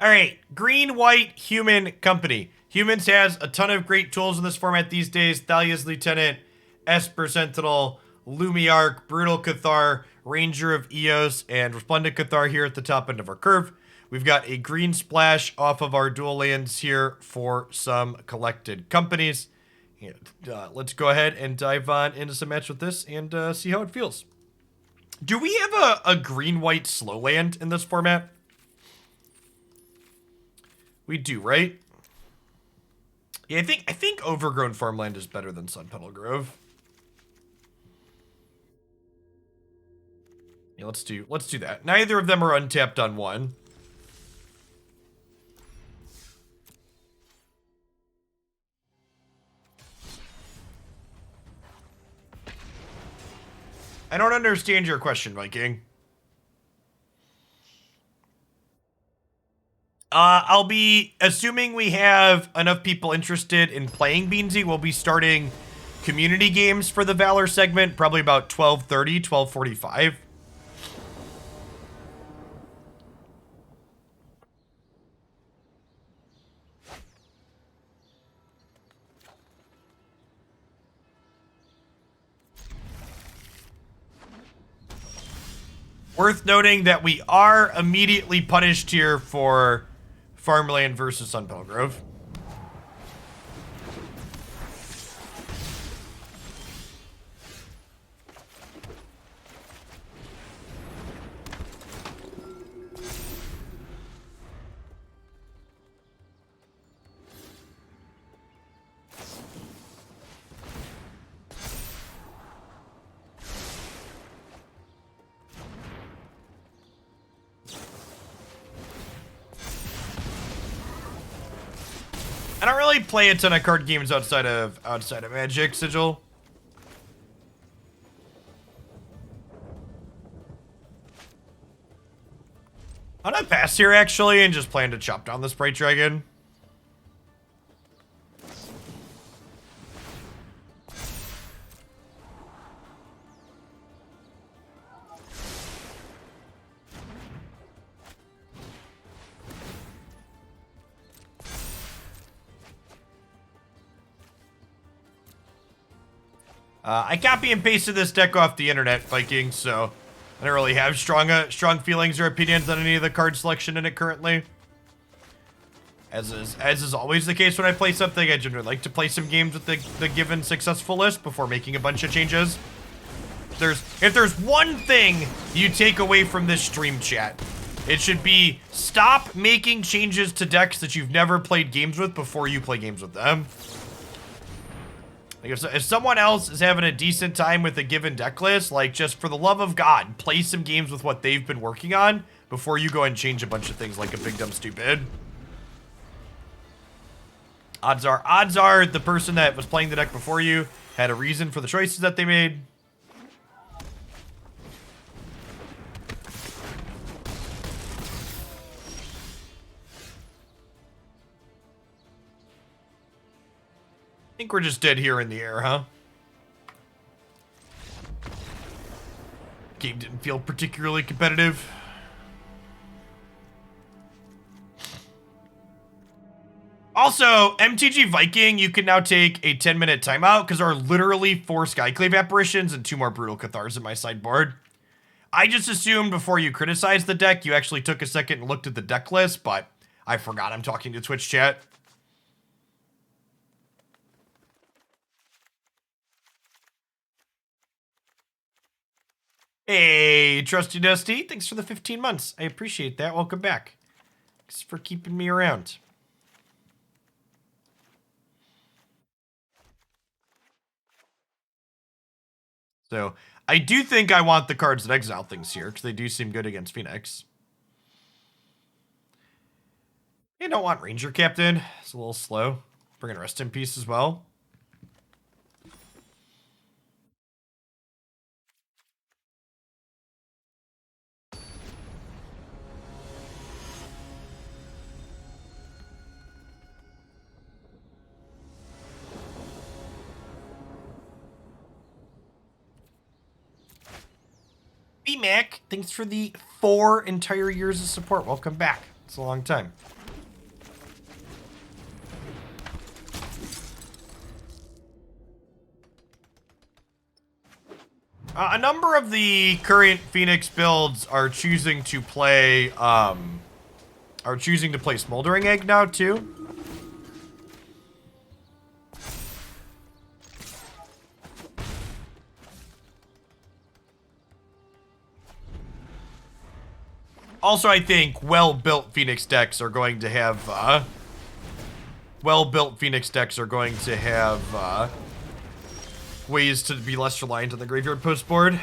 All right, green, white, human company. Humans has a ton of great tools in this format these days. Thalia's Lieutenant, Esper Sentinel, Luminarch, Brutal Cathar, Ranger of Eos, and Resplendent Cathar here at the top end of our curve. We've got a green splash off of our dual lands here for some collected companies. And, let's go ahead and dive on into some match with this and see how it feels. Do we have a green-white slow land in this format? We do, right? Yeah, I think Overgrown Farmland is better than Sun Petal Grove. Yeah, let's do that. Neither of them are untapped on one. I don't understand your question, Viking. I'll be assuming we have enough people interested in playing Beansy. We'll be starting community games for the Valor segment, probably about 12:30, 12:45. Worth noting that we are immediately punished here for Farmland versus Sun Petal Grove. I don't really play a ton of card games outside of Magic, Sigil. I'm gonna pass here actually and just plan to chop down this Bright Dragon. I copy and pasted this deck off the internet, Viking, so I don't really have strong feelings or opinions on any of the card selection in it currently. As is always the case when I play something, I generally like to play some games with the given successful list before making a bunch of changes. If there's one thing you take away from this stream chat, it should be stop making changes to decks that you've never played games with before you play games with them. Like if someone else is having a decent time with a given deck list, like just for the love of God, play some games with what they've been working on before you go and change a bunch of things like a big dumb stupid. Odds are the person that was playing the deck before you had a reason for the choices that they made. I think we're just dead here in the air, huh? Game didn't feel particularly competitive. Also, MTG Viking, you can now take a 10-minute timeout because there are literally 4 Skyclave Apparitions and 2 more Brutal Cathars in my sideboard. I just assumed before you criticized the deck, you actually took a second and looked at the deck list, but I forgot I'm talking to Twitch chat. Hey, Trusty Dusty, thanks for the 15 months. I appreciate that. Welcome back. Thanks for keeping me around. So, I do think I want the cards that exile things here, because they do seem good against Phoenix. I don't want Ranger-Captain. It's a little slow. Bring in Rest in Peace as well. B-Mac, thanks for the 4 entire years of support. Welcome back. It's a long time. A number of the current Phoenix builds are choosing to play, Smoldering Egg now, too. Also, I think well-built Phoenix decks are going to have, ways to be less reliant on the graveyard post board.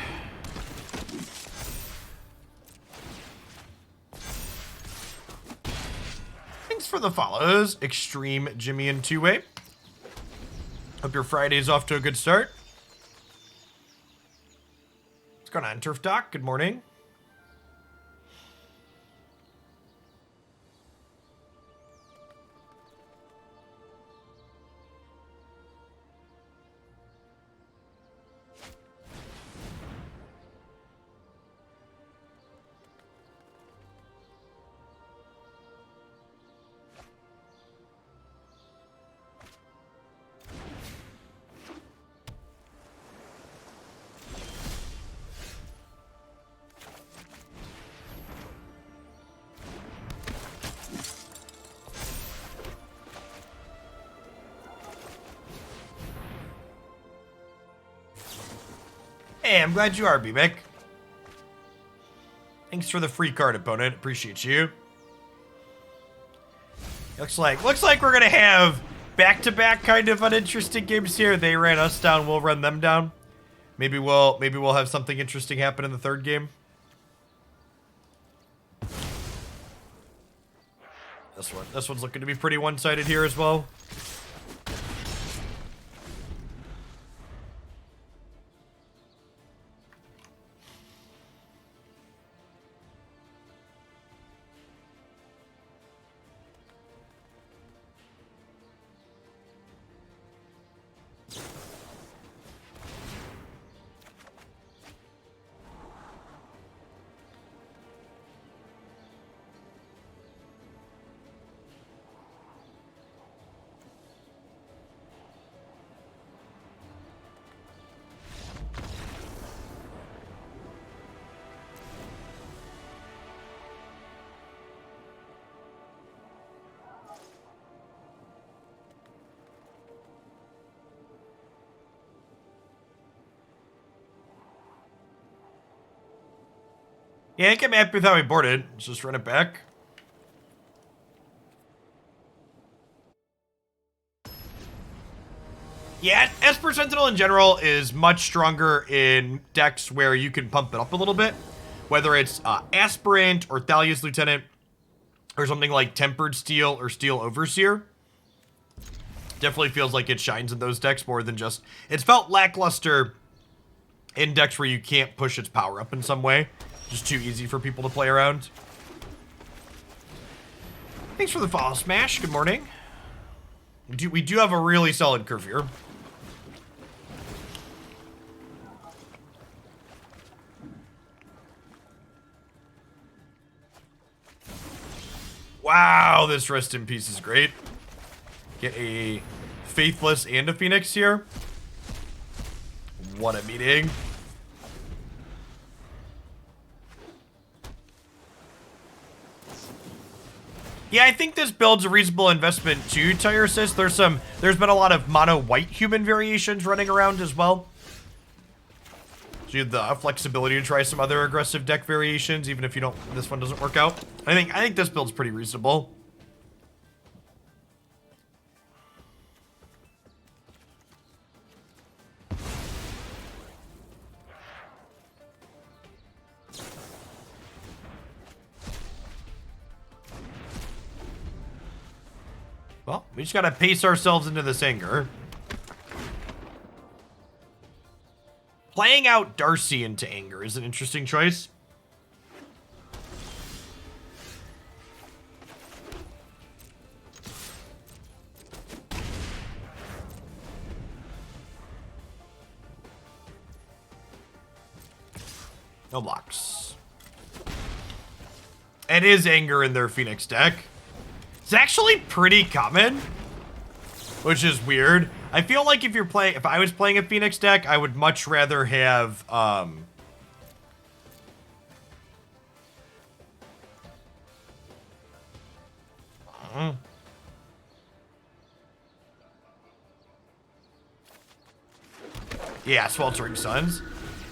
Thanks for the follows, Extreme Jimmy and Two-Way. Hope your Friday's off to a good start. What's going on, Turf Doc? Good morning. Hey, I'm glad you are, B-Mick. Thanks for the free card, opponent. Appreciate you. Looks like we're gonna have back-to-back kind of uninteresting games here. They ran us down, we'll run them down. Maybe we'll have something interesting happen in the third game. This one's looking to be pretty one-sided here as well. Yeah, I think I'm happy with how we boarded. Let's just run it back. Yeah, Esper Sentinel in general is much stronger in decks where you can pump it up a little bit. Whether it's Aspirant or Thalia's Lieutenant or something like Tempered Steel or Steel Overseer. Definitely feels like it shines in those decks more than just... It's felt lackluster in decks where you can't push its power up in some way. Just too easy for people to play around. Thanks for the follow, Smash. Good morning. We do have a really solid curve here. Wow, this Rest in Peace is great. Get a Faithless and a Phoenix here. What a meeting. Yeah, I think this build's a reasonable investment too, Tire Assist. There's been a lot of mono white human variations running around as well. So you have the flexibility to try some other aggressive deck variations, even if this one doesn't work out. I think this build's pretty reasonable. Well, we just gotta pace ourselves into this anger. Playing out Darcy into anger is an interesting choice. No blocks. It is anger in their Phoenix deck. It's actually pretty common, which is weird. I feel like if I was playing a Phoenix deck, I would much rather have, yeah, Sweltering Suns.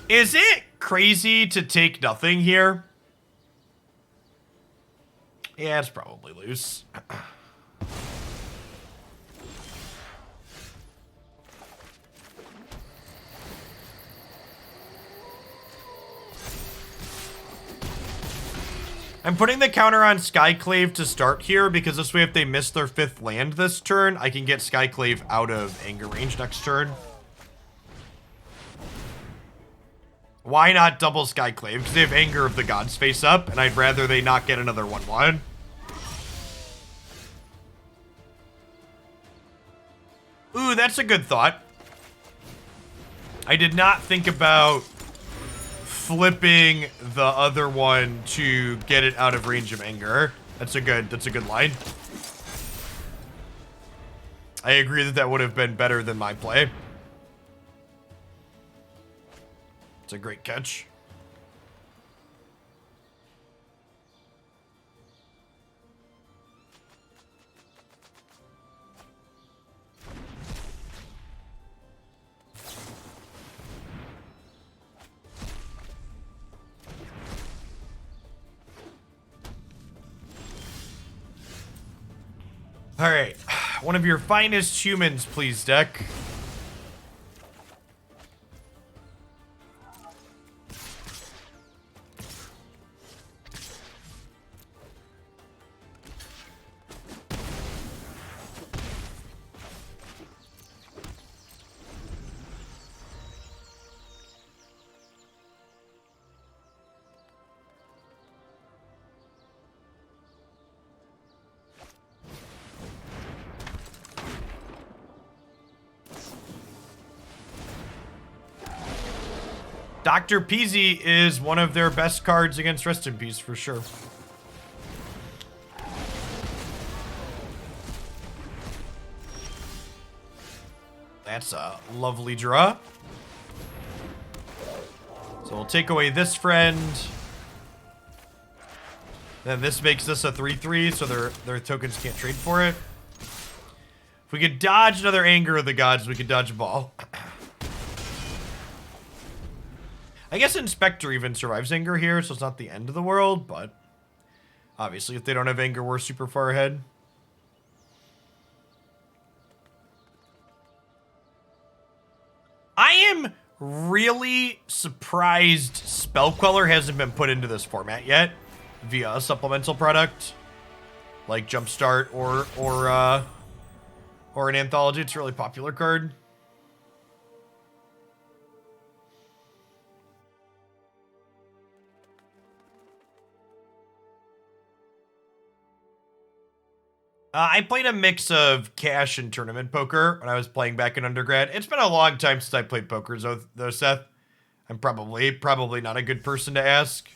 Is it crazy to take nothing here? Yeah, it's probably loose. I'm putting the counter on Skyclave to start here because this way if they miss their 5th land this turn, I can get Skyclave out of anger range next turn. Why not double Skyclave? Because they have Anger of the Gods face up, and I'd rather they not get another 1/1. Ooh, that's a good thought. I did not think about flipping the other one to get it out of range of anger. That's a good line. I agree that would have been better than my play. It's a great catch. All right, one of your finest humans, please, deck. Dr. Peasy is one of their best cards against Rest in Peace, for sure. That's a lovely draw. So we'll take away this friend. Then this makes this a 3/3, so their tokens can't trade for it. If we could dodge another Anger of the Gods, we could dodge a ball. I guess Inspector even survives Anger here, so it's not the end of the world, but obviously if they don't have Anger, we're super far ahead. I am really surprised Spell Queller hasn't been put into this format yet via a supplemental product like Jumpstart or an anthology. It's a really popular card. I played a mix of cash and tournament poker when I was playing back in undergrad. It's been a long time since I played poker, though, Seth. I'm probably not a good person to ask.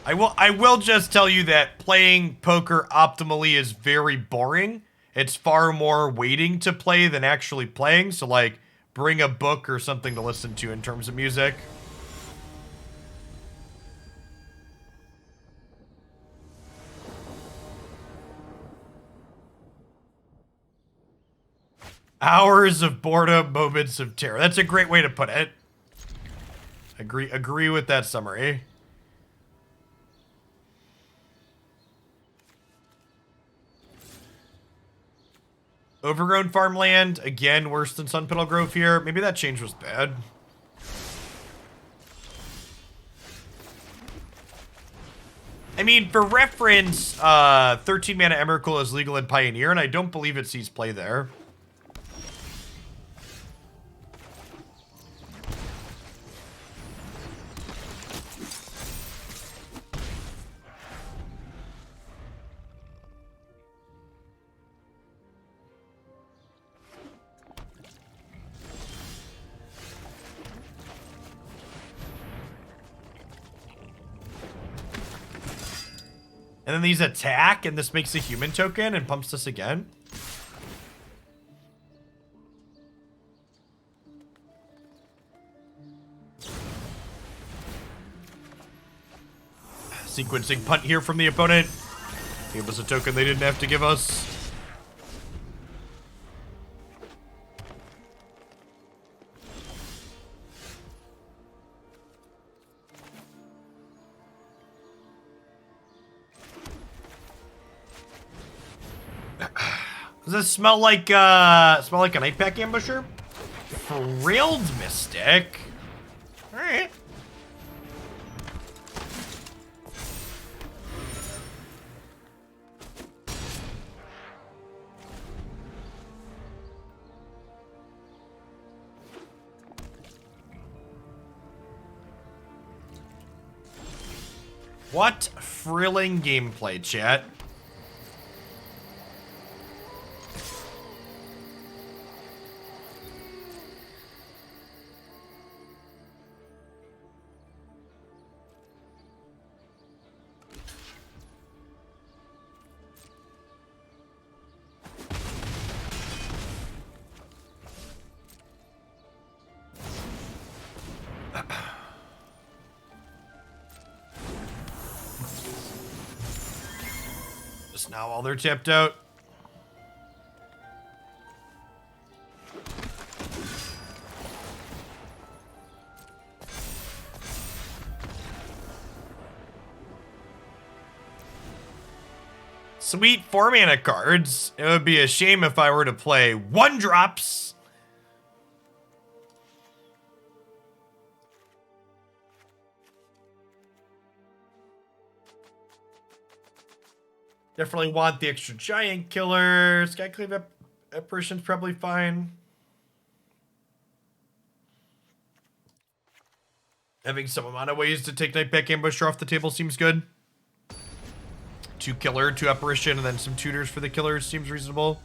I will just tell you that playing poker optimally is very boring. It's far more waiting to play than actually playing. So, like, bring a book or something to listen to in terms of music. Hours of boredom, moments of terror. That's a great way to put it. Agree with that summary. Overgrown Farmland, again, worse than Sunpetal Grove here. Maybe that change was bad. I mean, for reference, 13 mana Emrakul is legal in Pioneer, and I don't believe it sees play there. And then these attack, and this makes a human token and pumps this again. Sequencing punt here from the opponent. Give us a token they didn't have to give us. Does this smell like a Night Pack Ambusher? Frilled Mystic. Alright. What thrilling gameplay, chat. Just now while they're tipped out. Sweet 4-mana cards. It would be a shame if I were to play 1-drops. Definitely want the extra giant killer. Skyclave Apparition's probably fine. Having some amount of ways to take Night Pack Ambusher off the table seems good. 2 killer, 2 apparition, and then some tutors for the killers seems reasonable.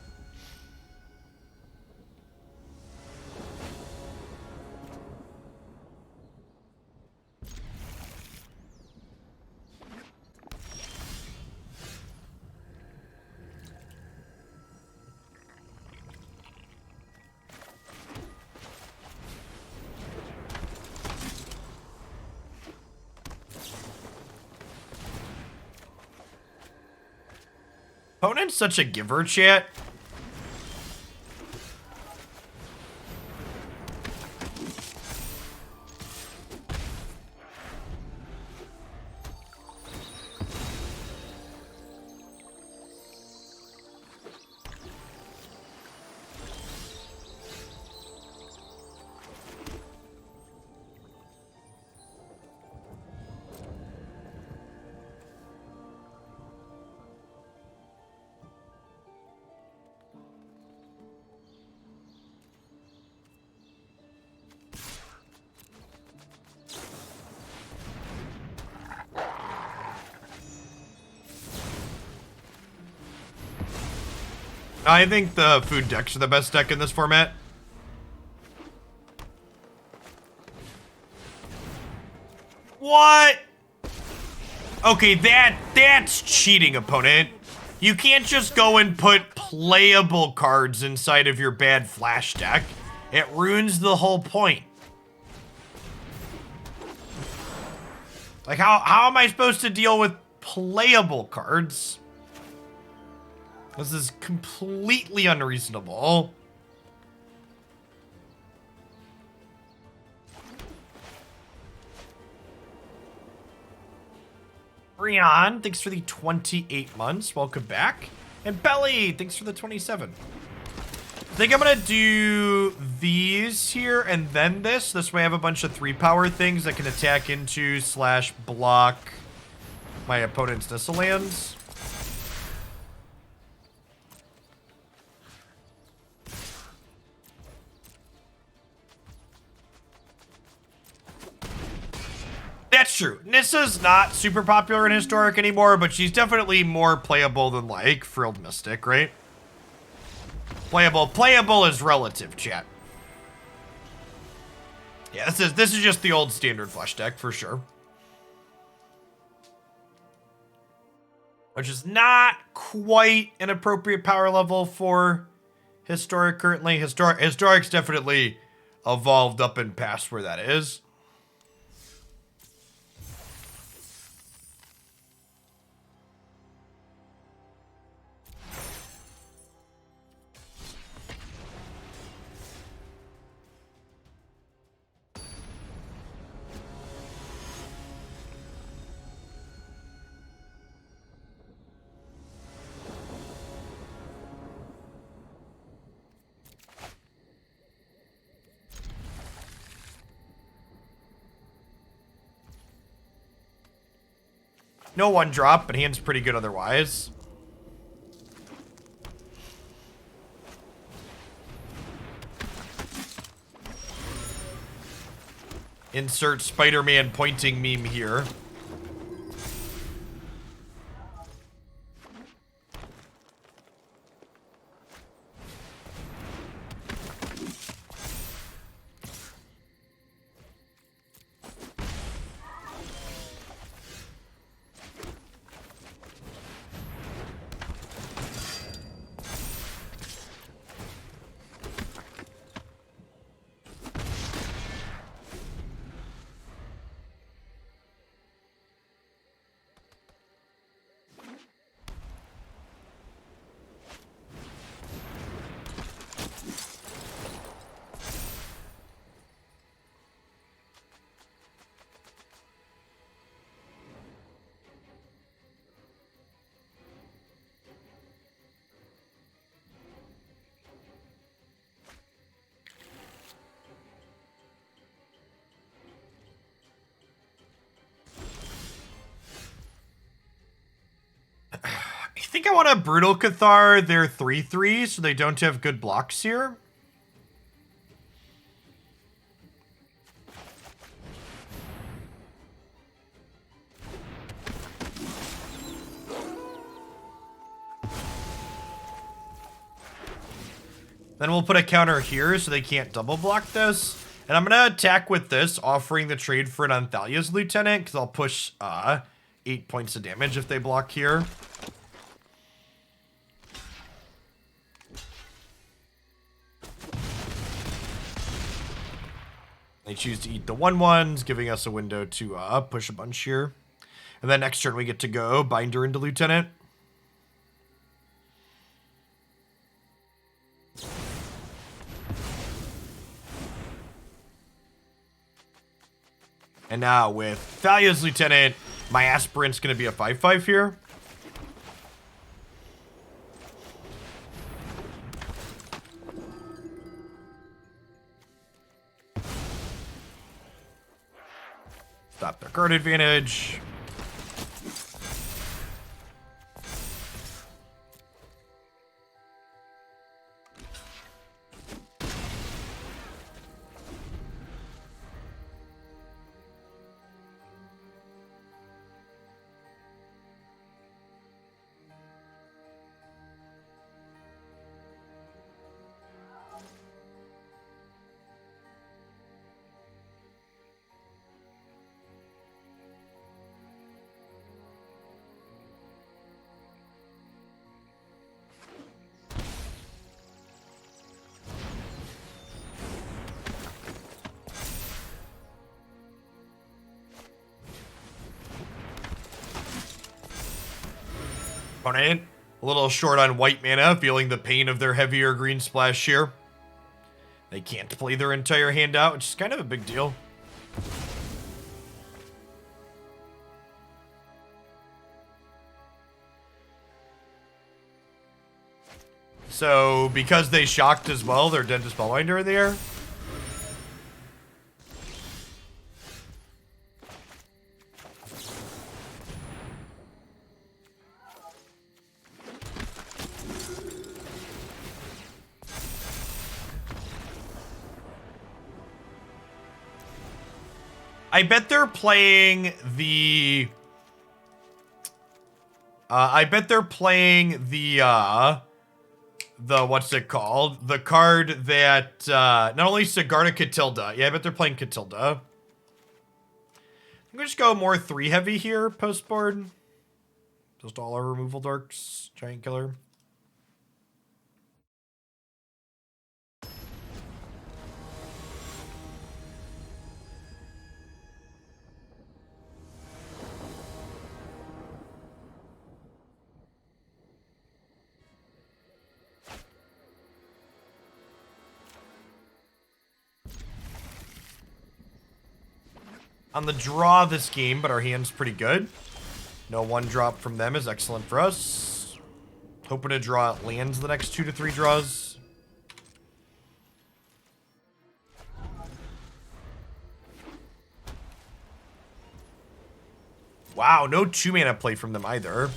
Opponent's such a giver, chat. I think the food decks are the best deck in this format. What? Okay, that's cheating, opponent. You can't just go and put playable cards inside of your bad flash deck. It ruins the whole point. Like, how am I supposed to deal with playable cards? This is completely unreasonable. Rion, thanks for the 28 months. Welcome back. And Belly, thanks for the 27. I think I'm going to do these here and then this. This way I have a bunch of 3-power things that can attack into / block my opponent's Nissalands. That's true. Nissa's not super popular in Historic anymore, but she's definitely more playable than, like, Frilled Mystic, right? Playable is relative, chat. Yeah, this is just the old standard flush deck, for sure. which is not quite an appropriate power level for Historic currently. Historic's definitely evolved up and past where that is. No one drop, but hand's pretty good otherwise. Insert Spider-Man pointing meme here. I think I want a Brutal Cathar. They're 3/3, so they don't have good blocks here. Then we'll put a counter here so they can't double block this. And I'm going to attack with this, offering the trade for it on Thalia's Lieutenant, because I'll push 8 points of damage if they block here. They choose to eat the 1/1s, giving us a window to push a bunch here. And then next turn we get to go Binder into Lieutenant. And now with Thalia's Lieutenant, my Aspirant's going to be a 5/5 here. Stop their guard advantage. Opponent, a little short on white mana, feeling the pain of their heavier green splash here. They can't play their entire hand out, which is kind of a big deal. So, because they shocked as well, they're Dauntless Bodyguard in the air. I bet they're playing the... what's it called? The card that, not only Sigarda Catilda. Yeah, I bet they're playing Catilda. I'm gonna just go more 3 heavy here, post board. Just all our removal darks. Giant killer. On the draw this game, but our hand's pretty good. No one drop from them is excellent for us. Hoping to draw lands the next 2 to 3 draws. Wow, no 2-mana play from them either.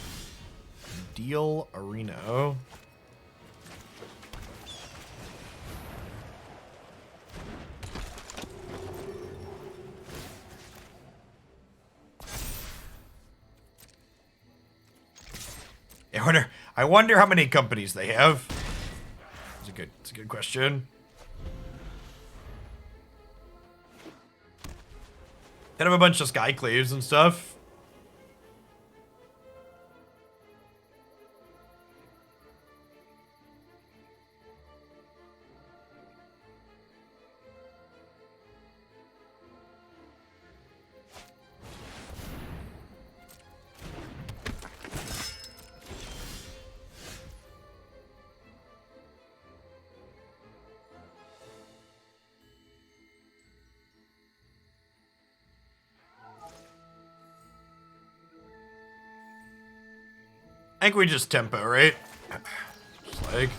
Deal Arena. I wonder how many companies they have. It's a good question. They have a bunch of Skyclaves and stuff. I think we just tempo, right? Just like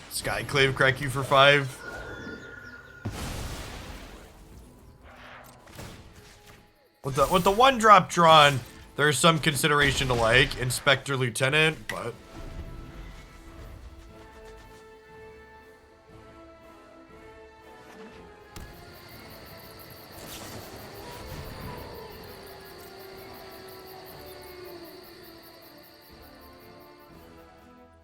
Skyclave crack you for 5. With the 1-drop drawn, there's some consideration to like Inspector Lieutenant, but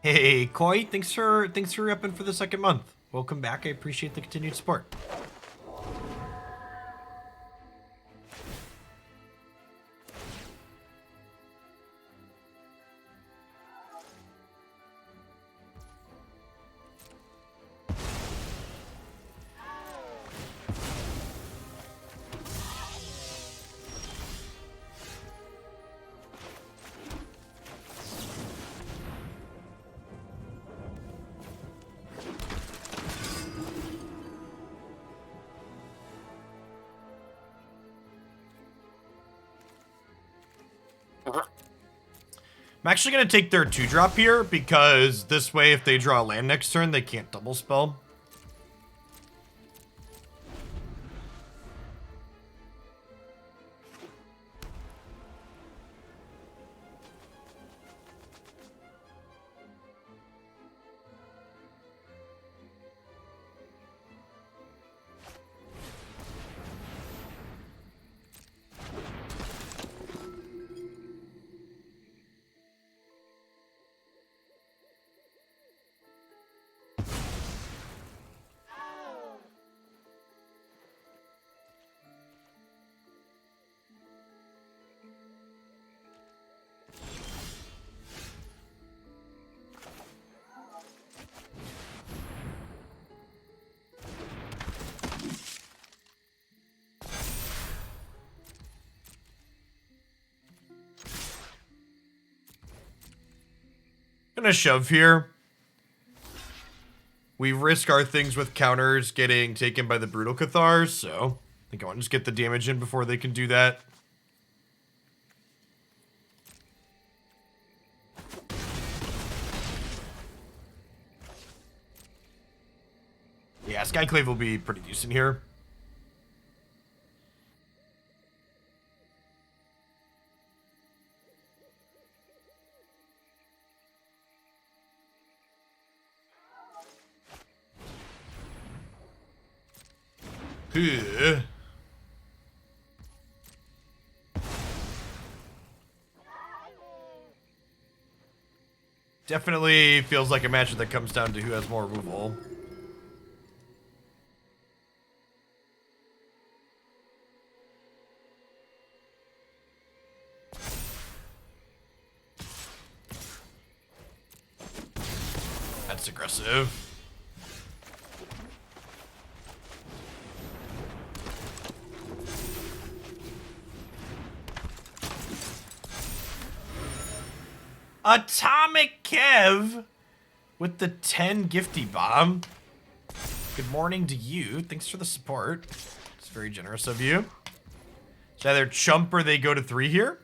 hey, Koi, thanks for upping for the 2nd month. Welcome back. I appreciate the continued support. I'm actually going to take their 2-drop here, because this way, if they draw a land next turn, they can't double spell. Gonna shove here. We risk our things with counters getting taken by the Brutal Cathar, so I think I want to just get the damage in before they can do that. Yeah, Skyclave will be pretty decent here. Definitely feels like a matchup that comes down to who has more removal. That's aggressive. Atomic Kev with the 10 gifty bomb. Good morning to you. Thanks for the support. It's very generous of you. It's either chump or they go to 3 here.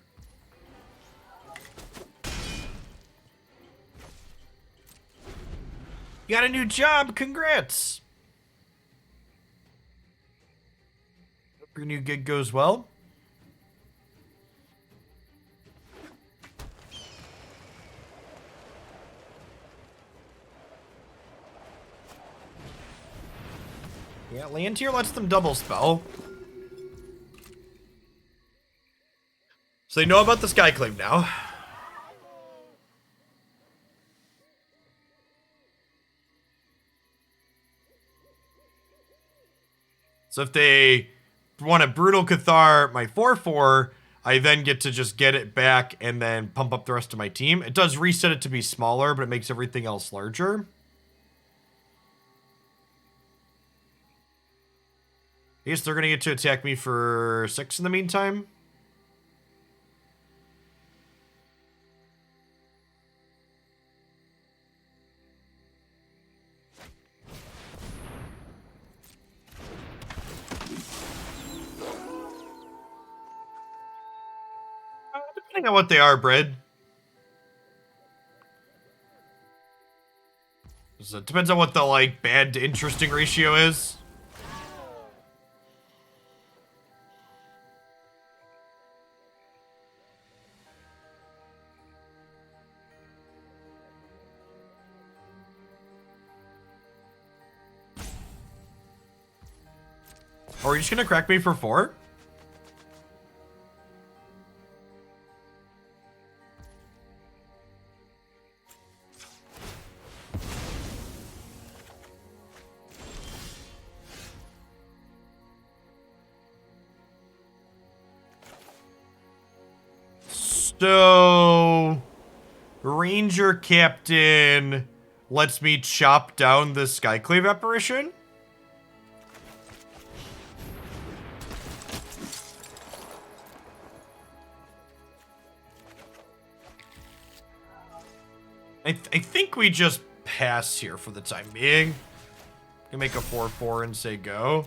You got a new job. Congrats. Hope your new gig goes well. Yeah, land here lets them double spell. So they know about the Skyclave now. So if they want a Brutal Cathar, my 4/4, I then get to just get it back and then pump up the rest of my team. It does reset it to be smaller, but it makes everything else larger. I guess they're going to get to attack me for 6 in the meantime. Depending on what they are, Bread. So it depends on what the, like, bad to interesting ratio is. Or are you just gonna crack me for 4? So, Ranger-Captain lets me chop down the Skyclave Apparition? I think we just pass here for the time being. Can make a 4/4 and say go.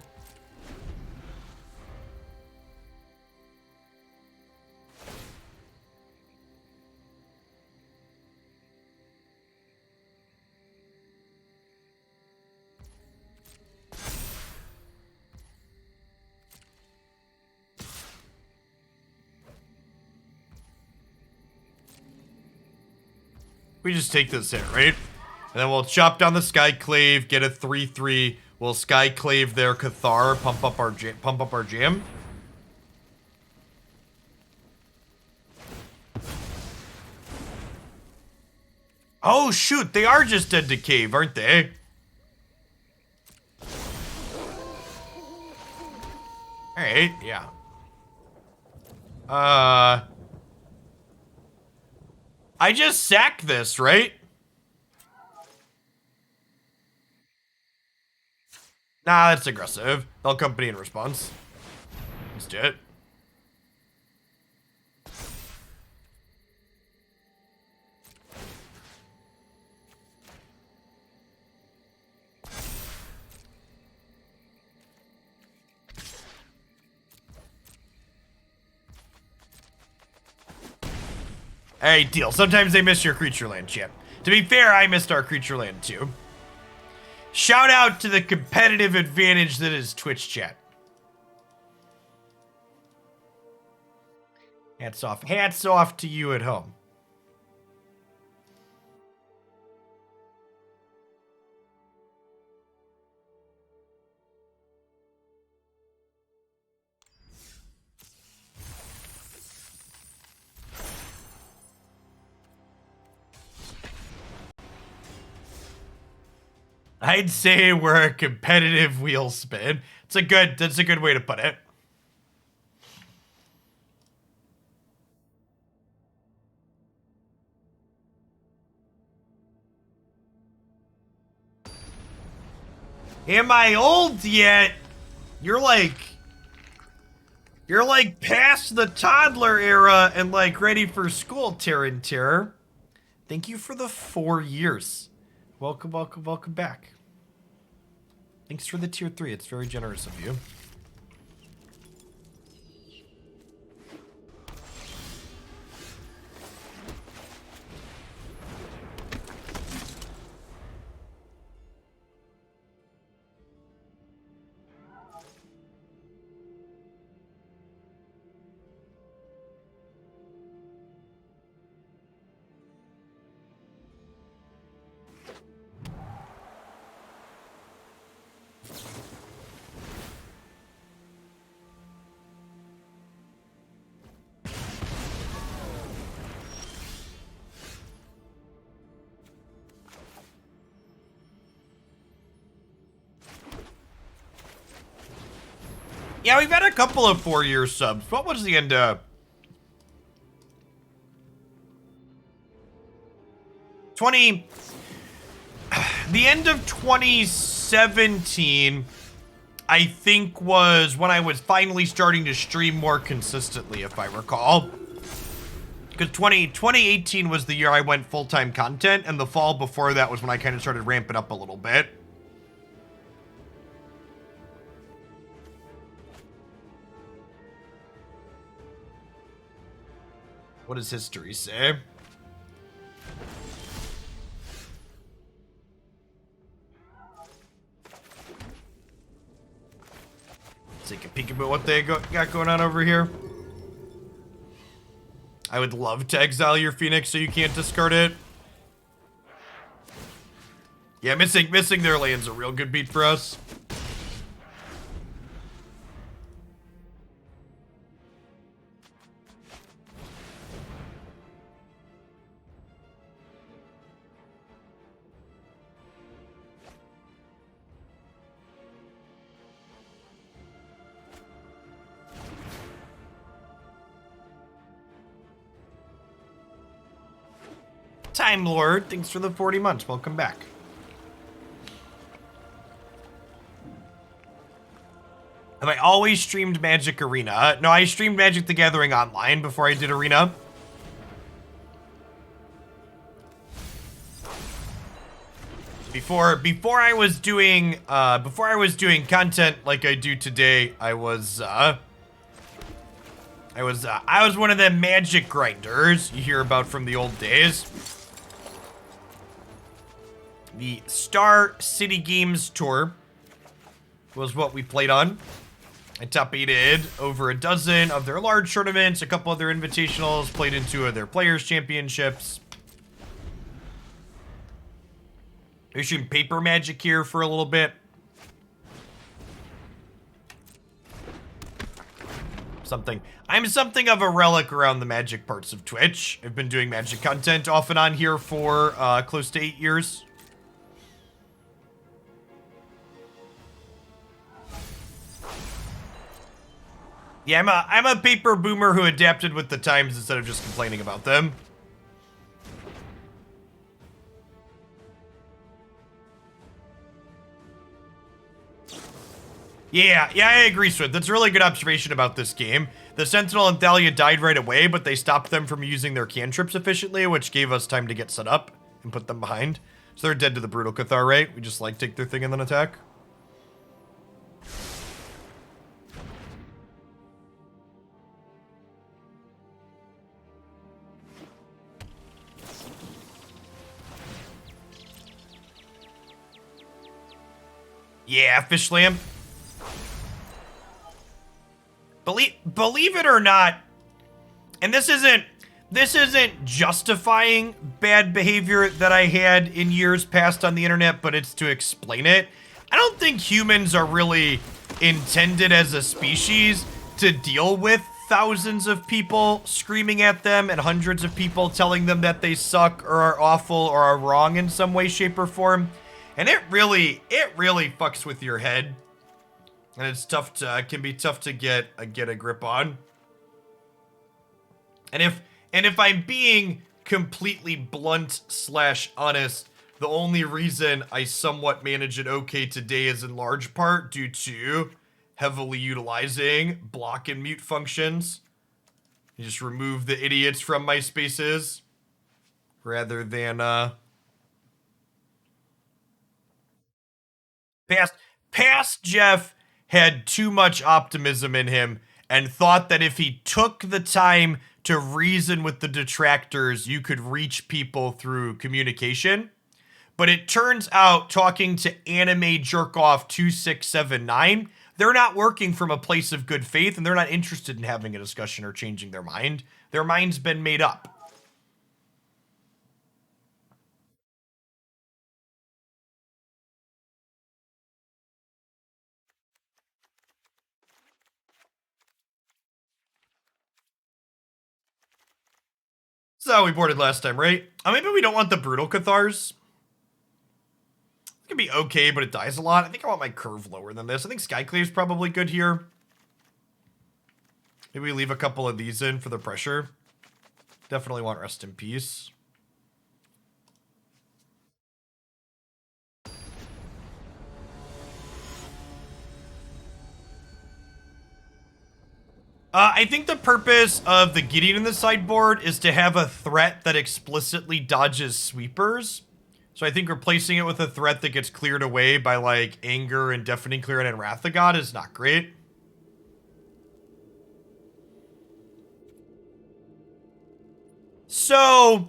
We just take this hit, right? And then we'll chop down the Skyclave, get a 3/3. We'll Skyclave their Cathar, pump up our jam. Oh shoot, they are just dead to cave, aren't they? Alright, yeah. I just sacked this, right? Nah, that's aggressive. They'll company in response. Let's do it. Hey, deal. Sometimes they miss your creature land, champ. To be fair, I missed our creature land too. Shout out to the competitive advantage that is Twitch chat. Hats off. Hats off to you at home. I'd say we're a competitive wheel spin. That's a good way to put it. Am I old yet? You're like past the toddler era and like ready for school, Terran Terror. Thank you for the 4 years. Welcome, welcome, welcome back. Thanks for the tier 3. It's very generous of you. Yeah, we've had a couple of 4-year subs. What was the end of? 20... The end of 2017, I think, was when I was finally starting to stream more consistently, if I recall. Because 2018 was the year I went full-time content, and the fall before that was when I kind of started ramping up a little bit. What does history say? Let's take a peek about what they got going on over here. I would love to exile your Phoenix so you can't discard it. Yeah, missing their land's a real good beat for us. Time Lord, thanks for the 40 months. Welcome back. Have I always streamed Magic Arena? No, I streamed Magic the Gathering online before I did Arena. Before I was doing content like I do today, I was one of them Magic grinders you hear about from the old days. The Star City Games Tour was what we played on. I top-8'd over a dozen of their large tournaments, a couple of their invitationals, played in 2 of their Players' Championships. We're shooting paper Magic here for a little bit. I'm something of a relic around the Magic parts of Twitch. I've been doing Magic content off and on here for close to 8 years. Yeah, I'm a paper boomer who adapted with the times instead of just complaining about them. Yeah, I agree, Swift. That's a really good observation about this game. The Sentinel and Thalia died right away, but they stopped them from using their cantrips efficiently, which gave us time to get set up and put them behind. So they're dead to the Brutal Cathar, right? We just, like, take their thing and then attack. Yeah, Fish Lamp. Believe it or not, and this isn't justifying bad behavior that I had in years past on the internet, but it's to explain it. I don't think humans are really intended as a species to deal with thousands of people screaming at them and hundreds of people telling them that they suck or are awful or are wrong in some way, shape, or form. And it really fucks with your head. And it's tough to, can be tough to get a grip on. And if I'm being completely blunt / honest, The only reason I somewhat manage it okay today is in large part due to heavily utilizing block and mute functions. You just remove the idiots from my spaces rather than past Jeff had too much optimism in him and thought that if he took the time to reason with the detractors, you could reach people through communication. But it turns out, talking to Anime Jerkoff 2679, they're not working from a place of good faith, and they're not interested in having a discussion or changing their mind. Their mind's been made up. That's how we boarded last time, right? Maybe we don't want the Brutal Cathars. It can be okay, but it dies a lot. I think I want my curve lower than this. I think Skyclave's probably good here. Maybe we leave a couple of these in for the pressure. Definitely want Rest in Peace. I think the purpose of the Gideon in the sideboard is to have a threat that explicitly dodges sweepers. So I think replacing it with a threat that gets cleared away by, like, Anger and Deafening Clearing and Wrath of God is not great. So,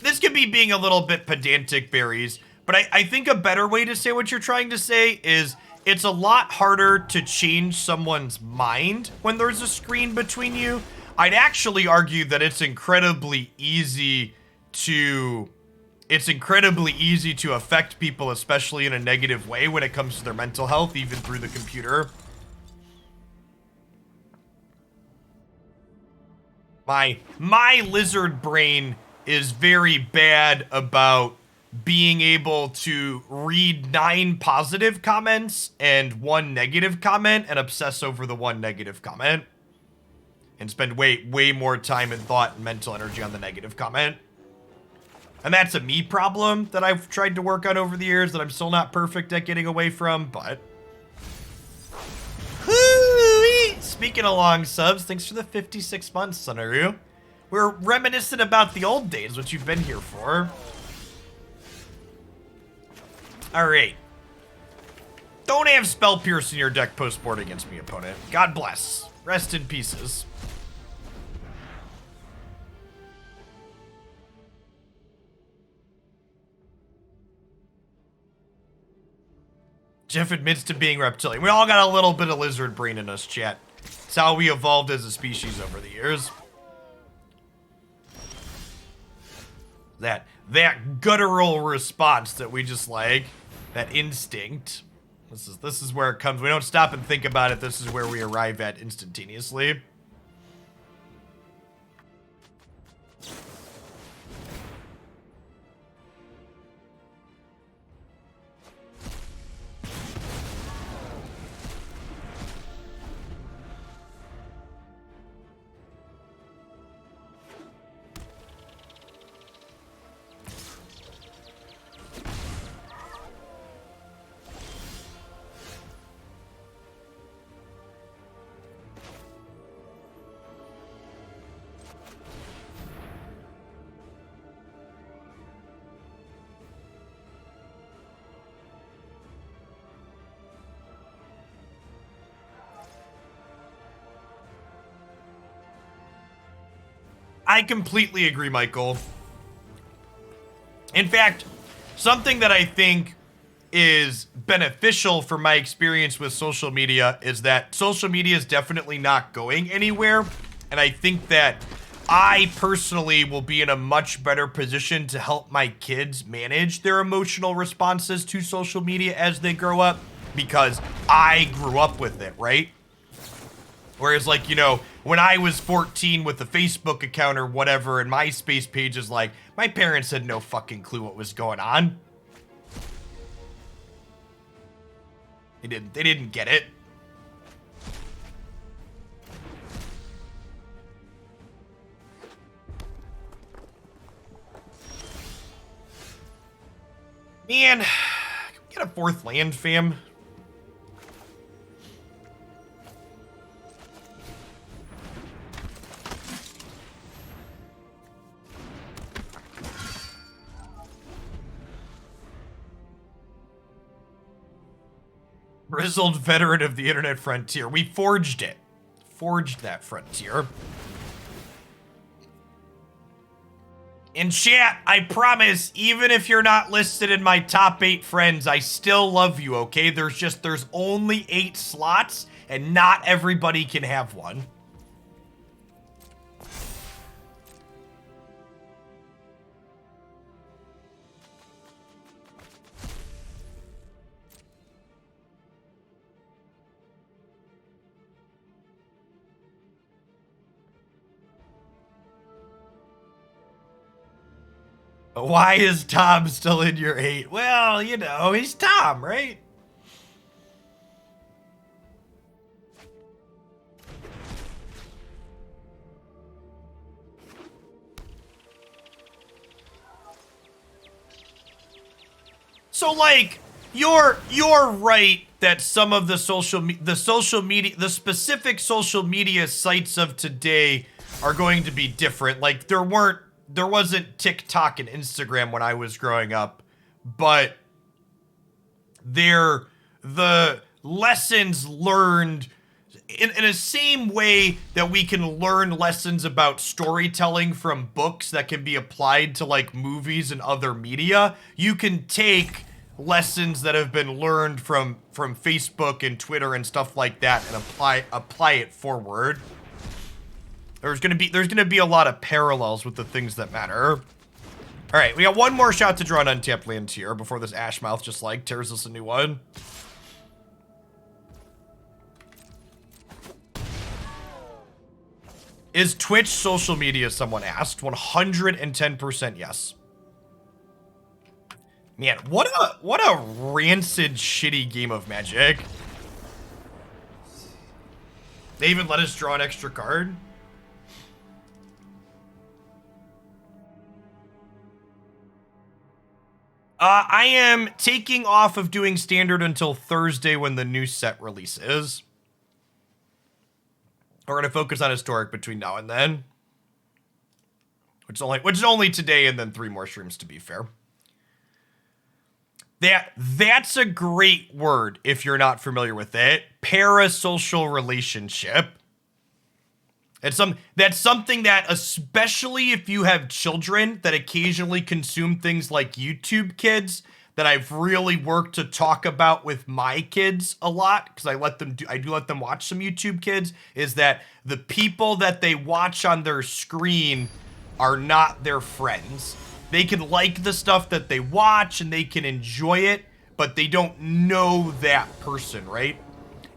this could be being a little bit pedantic, Berries, but I think a better way to say what you're trying to say is it's a lot harder to change someone's mind when there's a screen between you. I'd actually argue that it's incredibly easy to affect people, especially in a negative way when it comes to their mental health, even through the computer. My lizard brain is very bad about being able to read 9 positive comments and 1 negative comment and obsess over the 1 negative comment and spend way more time and thought and mental energy on the negative comment. And that's a me problem that I've tried to work on over the years that I'm still not perfect at getting away from, but... Speaking of long subs, thanks for the 56 months, Sonaru. We're reminiscent about the old days, what you've been here for. Alright. Don't have Spell Pierce in your deck post-board against me, opponent. God bless. Rest in pieces. Jeff admits to being reptilian. We all got a little bit of lizard brain in us, chat. It's how we evolved as a species over the years. That guttural response that we just like, that instinct. This is where it comes. We don't stop and think about it. This is where we arrive at instantaneously. I completely agree, Michael. In fact, something that I think is beneficial for my experience with social media is that social media is definitely not going anywhere. And I think that I personally will be in a much better position to help my kids manage their emotional responses to social media as they grow up because I grew up with it, right? Whereas, like, you know, when I was 14 with a Facebook account or whatever and MySpace pages, like, my parents had no fucking clue what was going on. They didn't get it. Man, can we get a 4th land, fam? Grizzled veteran of the internet frontier. We forged it. Forged that frontier. In chat, I promise, even if you're not listed in my top 8 friends, I still love you, okay? There's only 8 slots, and not everybody can have one. Why is Tom still in your 8? Well, you know, he's Tom, right? So, like, you're right that some of the specific social media sites of today are going to be different. Like, there wasn't TikTok and Instagram when I was growing up, but the lessons learned in the same way that we can learn lessons about storytelling from books that can be applied to like movies and other media. You can take lessons that have been learned from Facebook and Twitter and stuff like that and apply it forward. There's gonna be a lot of parallels with the things that matter. All right, we got one more shot to draw an untapped land here before this Ashmouth just like tears us a new one. Is Twitch social media? Someone asked. 110% yes. Man, what a rancid, shitty game of Magic. They even let us draw an extra card. I am taking off of doing standard until Thursday when the new set releases. We're gonna focus on historic between now and then, which is only today and then 3 more streams to be fair. That's a great word if you're not familiar with it. Parasocial relationship. That's something that, especially if you have children that occasionally consume things like YouTube Kids, that I've really worked to talk about with my kids a lot, because I do let them watch some YouTube Kids, is that the people that they watch on their screen are not their friends. They can like the stuff that they watch and they can enjoy it, but they don't know that person, right?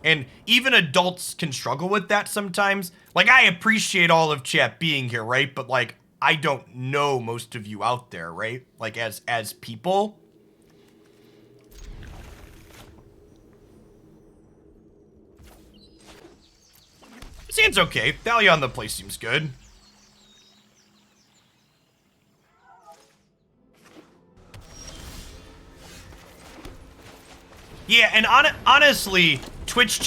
And even adults can struggle with that sometimes. Like, I appreciate all of chat being here, right? But, like, I don't know most of you out there, right? Like, as people. This hand's okay. Thalia on the play seems good. Yeah, and honestly, Twitch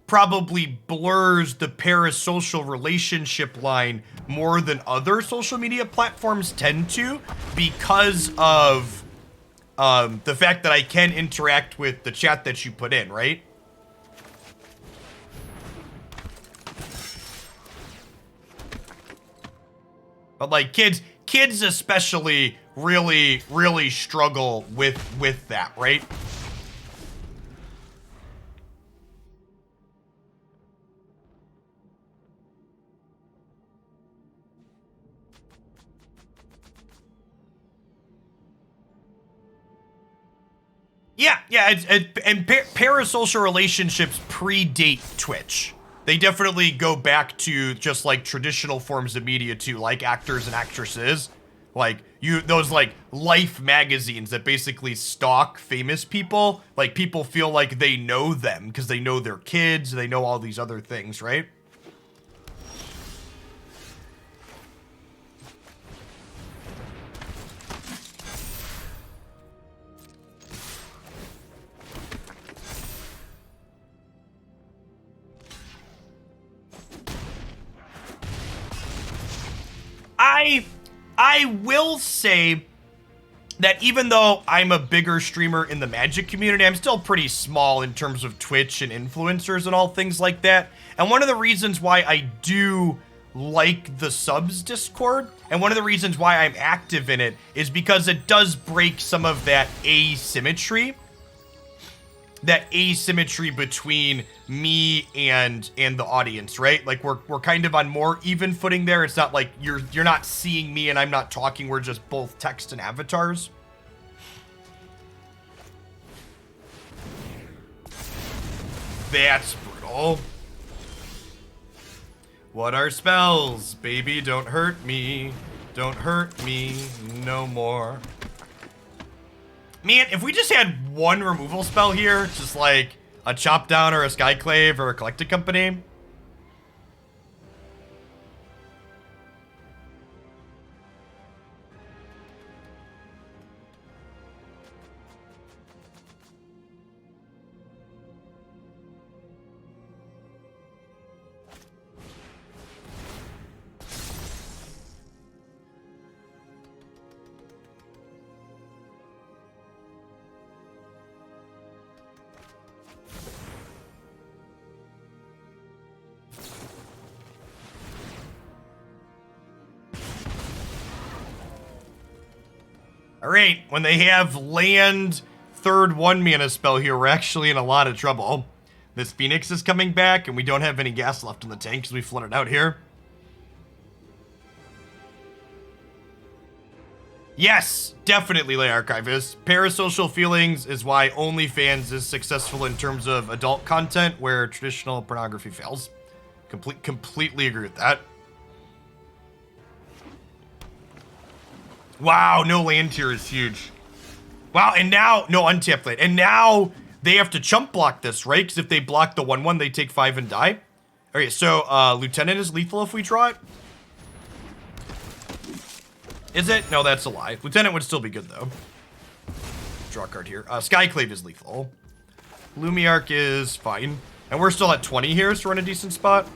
probably blurs the parasocial relationship line more than other social media platforms tend to, because of the fact that I can interact with the chat that you put in, right? But like kids especially really struggle with that, right? Yeah, and parasocial relationships predate Twitch. They definitely go back to just like traditional forms of media too, like actors and actresses. Like those like Life magazines that basically stalk famous people. Like people feel like they know them because they know their kids, they know all these other things, right? I will say that even though I'm a bigger streamer in the Magic community, I'm still pretty small in terms of Twitch and influencers and all things like that. And one of the reasons why I do like the subs Discord, and one of the reasons why I'm active in it, is because it does break some of that asymmetry. That asymmetry between me and the audience, right? Like we're kind of on more even footing there. It's not like you're not seeing me and I'm not talking. We're just both text and avatars. That's brutal. What are spells? Baby, don't hurt me. Don't hurt me no more. Man, if we just had one removal spell here, just like a Chop Down or a Skyclave or a Collected Company. Alright, when they have land third 1-mana spell here, we're actually in a lot of trouble. This Phoenix is coming back, and we don't have any gas left in the tank because we flooded out here. Yes, definitely, Lay Archivist. Parasocial feelings is why OnlyFans is successful in terms of adult content, where traditional pornography fails. Completely agree with that. Wow, no land here is huge. Wow, and now, no untapped land. And now they have to chump block this, right? Because if they block the 1/1, they take 5 and die. Okay, so Lieutenant is lethal if we draw it. Is it? No, that's a lie. Lieutenant would still be good, though. Draw a card here. Skyclave is lethal. Luminarch is fine. And we're still at 20 here, so we're in a decent spot.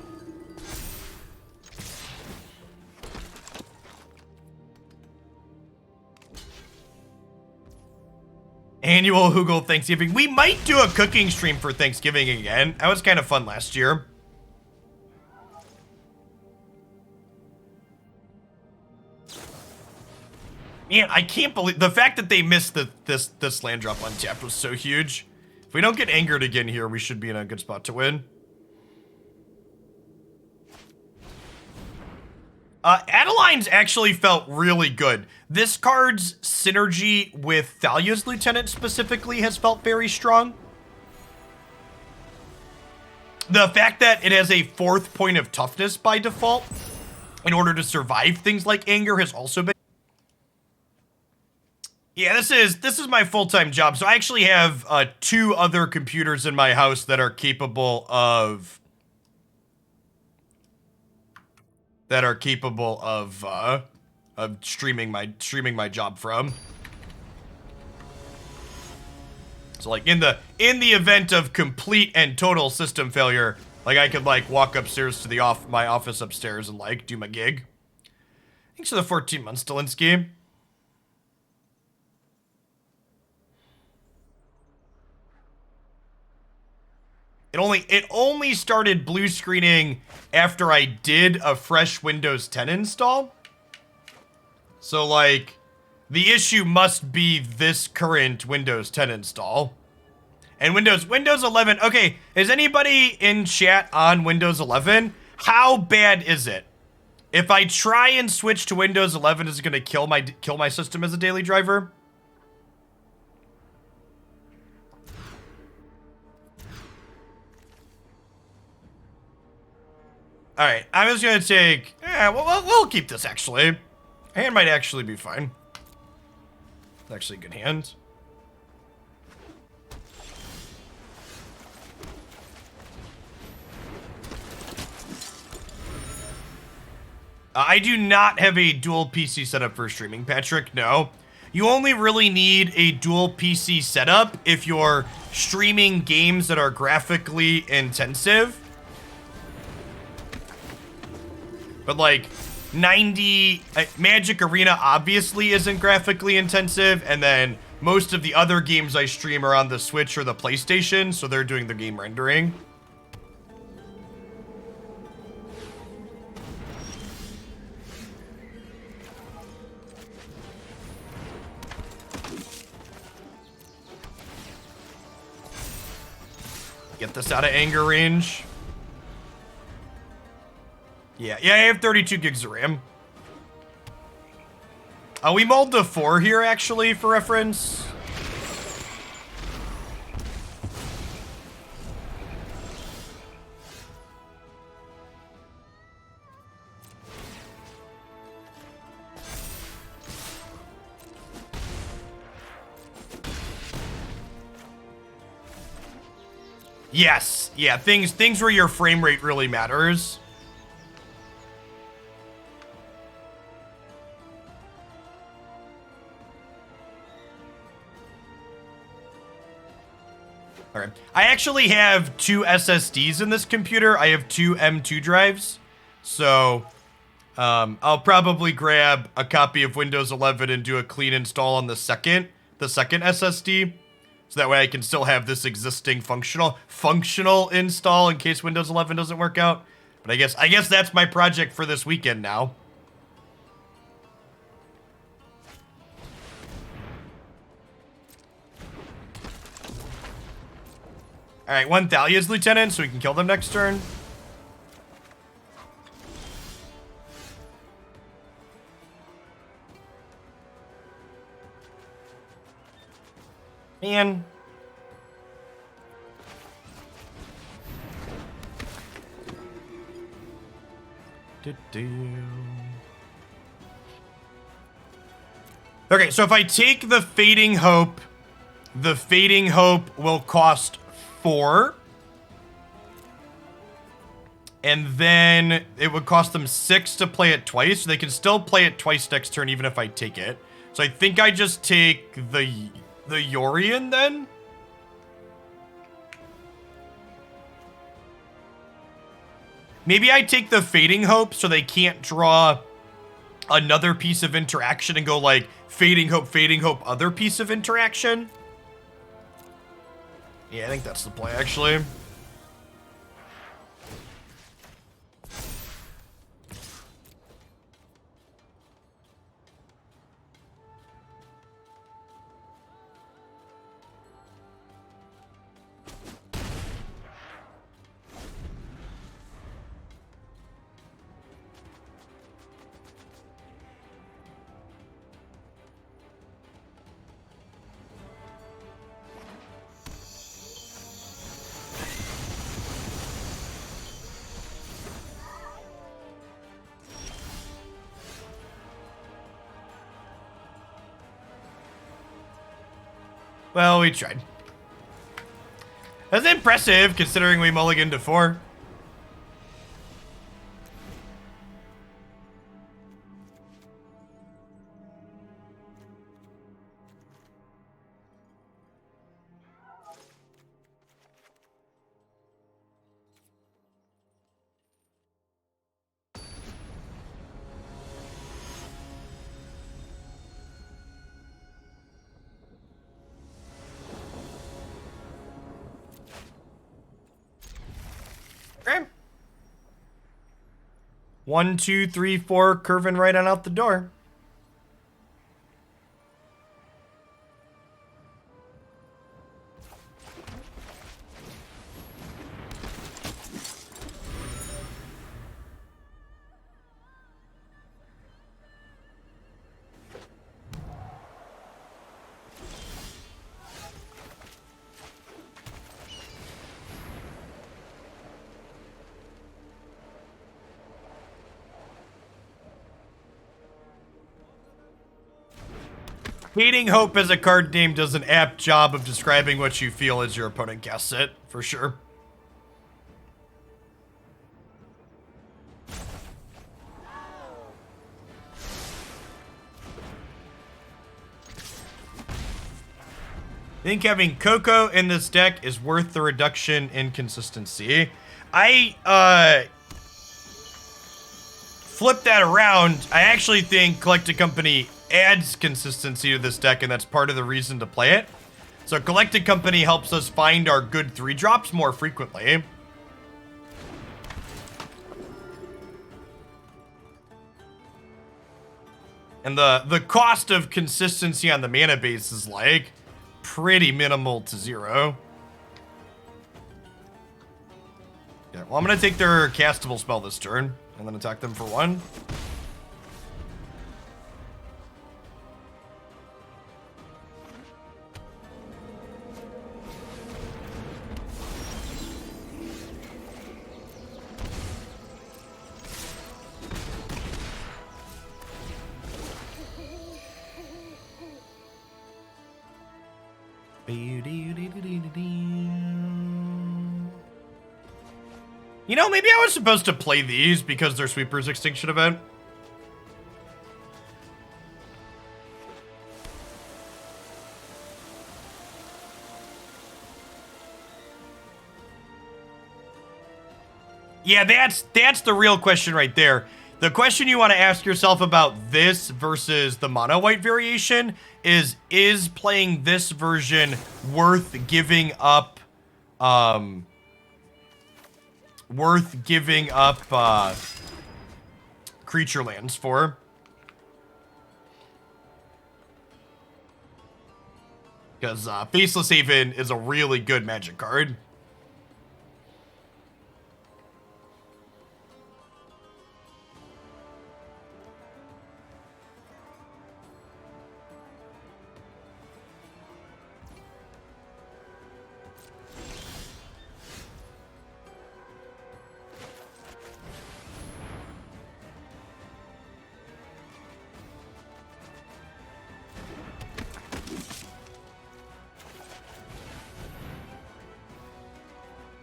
Annual Hugel Thanksgiving. We might do a cooking stream for Thanksgiving again. That was kind of fun last year. Man, I can't believe the fact that they missed this land drop untapped was so huge. If we don't get angered again here, we should be in a good spot to win. Adeline's actually felt really good. This card's synergy with Thalia's Lieutenant specifically has felt very strong. The fact that it has a 4th point of toughness by default in order to survive things like anger has also been... Yeah, this is my full-time job. So I actually have 2 other computers in my house that are capable of... streaming my job from. So like in the event of complete and total system failure, like I could like walk upstairs to my office upstairs and like do my gig. Thanks for the 14 months, Delinsky. It only started blue screening after I did a fresh Windows 10 install. So like, the issue must be this current Windows 10 install. And Windows 11, okay, is anybody in chat on Windows 11? How bad is it? If I try and switch to Windows 11, is it gonna kill my system as a daily driver? All right, I'm just gonna take. Yeah, we'll keep this actually. Hand might actually be fine. It's actually a good hand. I do not have a dual PC setup for streaming, Patrick. No. You only really need a dual PC setup if you're streaming games that are graphically intensive. But like, 90 Magic Arena obviously isn't graphically intensive, and then most of the other games I stream are on the Switch or the PlayStation, so they're doing the game rendering. Get this out of anger range. Yeah, I have 32 gigs of RAM. We mulled to 4 here, actually, for reference. Yes, yeah, things where your frame rate really matters. All right. I actually have 2 SSDs in this computer. I have 2 M2 drives. So I'll probably grab a copy of Windows 11 and do a clean install on the second SSD. So that way I can still have this existing functional install in case Windows 11 doesn't work out. But I guess that's my project for this weekend now. All right, 1 Thalia's lieutenant, so we can kill them next turn. Man. Okay, so if I take the Fading Hope will cost 4. And then it would cost them 6 to play it twice. So they can still play it twice next turn even if I take it. So I think I just take the Yorion then? Maybe I take the Fading Hope so they can't draw another piece of interaction and go like Fading Hope, other piece of interaction. Yeah, I think that's the play, actually. Well, we tried. That's impressive, considering we mulliganed to 4. Okay. 1, 2, 3, 4, curving right on out the door. Fading Hope as a card name does an apt job of describing what you feel as your opponent casts it, for sure. I think having Coco in this deck is worth the reduction in consistency. flip that around, I actually think Collected Company adds consistency to this deck, and that's part of the reason to play it. So Collected Company helps us find our good 3-drops more frequently. And the cost of consistency on the mana base is like pretty minimal to 0. Yeah, well, I'm gonna take their castable spell this turn and then attack them for 1. You know, maybe I was supposed to play these because they're Sweeper's Extinction event. Yeah, that's the real question right there. The question you want to ask yourself about this versus the mono white variation is playing this version worth giving up creature lands for? Because Faceless Haven is a really good Magic card.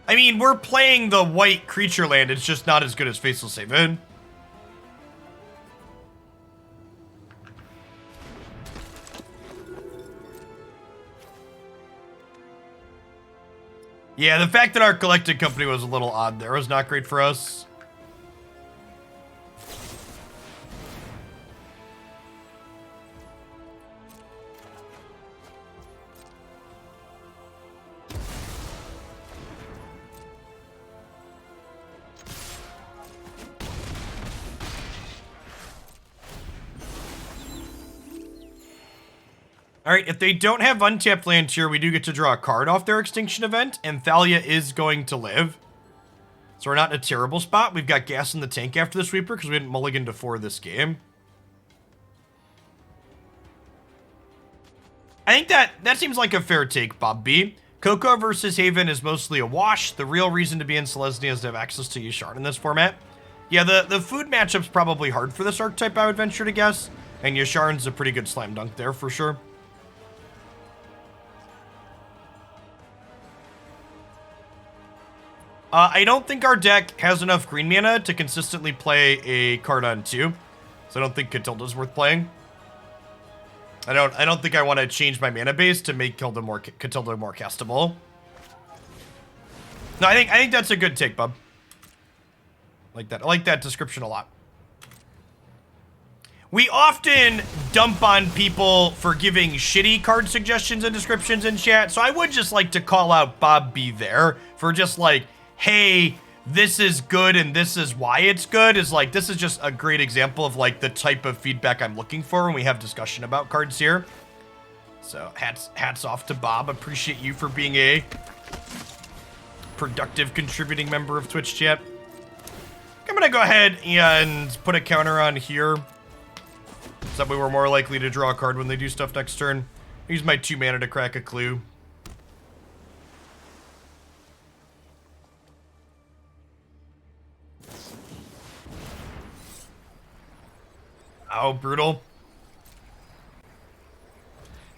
I mean, we're playing the white creature land. It's just not as good as Faceless Haven. Yeah, the fact that our Collected Company was a little odd there was not great for us. Alright, if they don't have untapped land here, we do get to draw a card off their Extinction event, and Thalia is going to live. So we're not in a terrible spot. We've got gas in the tank after the Sweeper, because we didn't mulligan to 4 this game. I think that seems like a fair take, Bob B. Coco versus Haven is mostly a wash. The real reason to be in Selesnya is to have access to Yasharn in this format. Yeah, the food matchup's probably hard for this archetype, I would venture to guess. And Yasharn's a pretty good slam dunk there, for sure. I don't think our deck has enough green mana to consistently play a card on 2. So I don't think Catilda's worth playing. I don't think I want to change my mana base to make Catilda more castable. No, I think that's a good take, bub. I like that description a lot. We often dump on people for giving shitty card suggestions and descriptions in chat, so I would just like to call out Bob B there for just like, hey, this is good and this is why it's good, is like, this is just a great example of like the type of feedback I'm looking for when we have discussion about cards here. So hats off to Bob. Appreciate you for being a productive contributing member of Twitch chat. I'm gonna go ahead and put a counter on here so that way we're more likely to draw a card when they do stuff next turn. Use my 2 mana to crack a clue. Oh, brutal.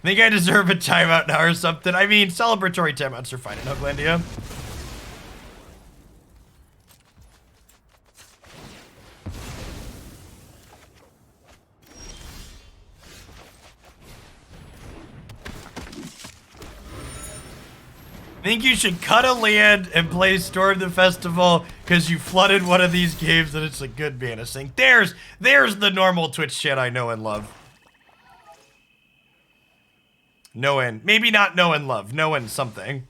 Think I deserve a timeout now or something? I mean, celebratory timeouts are fine in Hooglandia. I think you should cut a land and play Storm the Festival because you flooded one of these games and it's a good mana sink. There's the normal Twitch chat I know and love. Know and maybe not know and love. Know and something.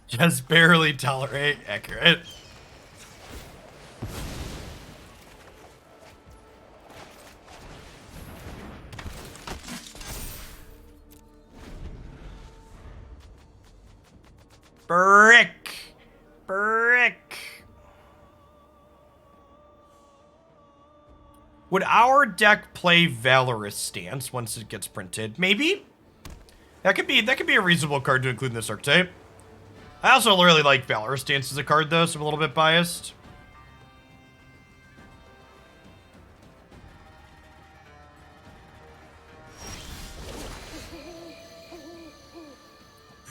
Just barely tolerate. Accurate. Brick. Would our deck play Valorous Stance once it gets printed? Maybe. That could be a reasonable card to include in this archetype. I also really like Valorous Stance as a card, though, so I'm a little bit biased.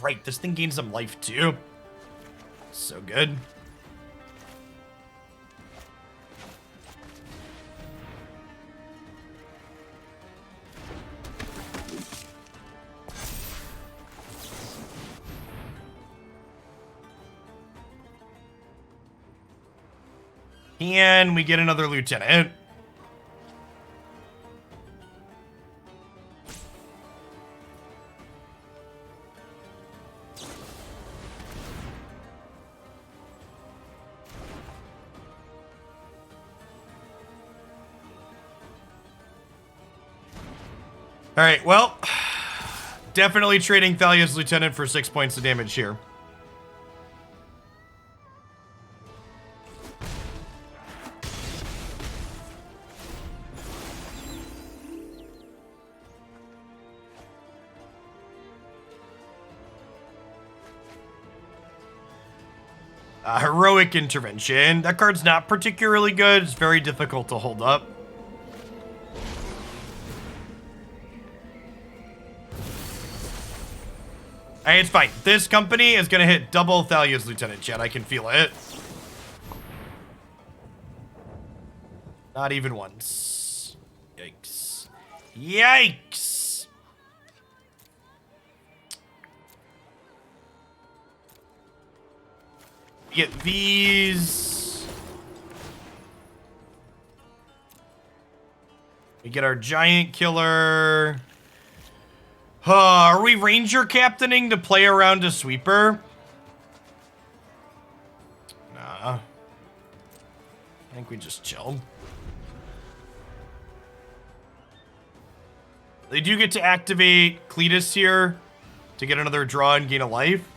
Right, this thing gains some life, too. So good. Can we get another lieutenant? All right, well, definitely trading Thalia's lieutenant for 6 points of damage here. Heroic Intervention. That card's not particularly good. It's very difficult to hold up. Hey, it's fine. This company is going to hit double Thalia's Lieutenant, chat. I can feel it. Not even once. Yikes. Yikes! Get these. We get our giant killer. Are we Ranger Captaining to play around a sweeper? Nah. I think we just chill. They do get to activate Cletus here to get another draw and gain a life.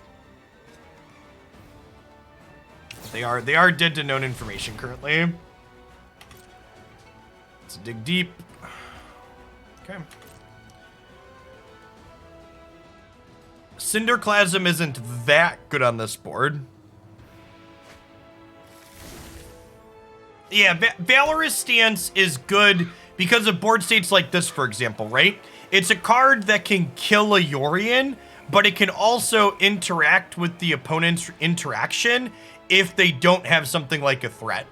They are dead to known information currently. Let's dig deep. Okay. Cinderclasm isn't that good on this board. Yeah, Valorous Stance is good because of board states like this, for example, right? It's a card that can kill a Yorion, but it can also interact with the opponent's interaction if they don't have something like a threat.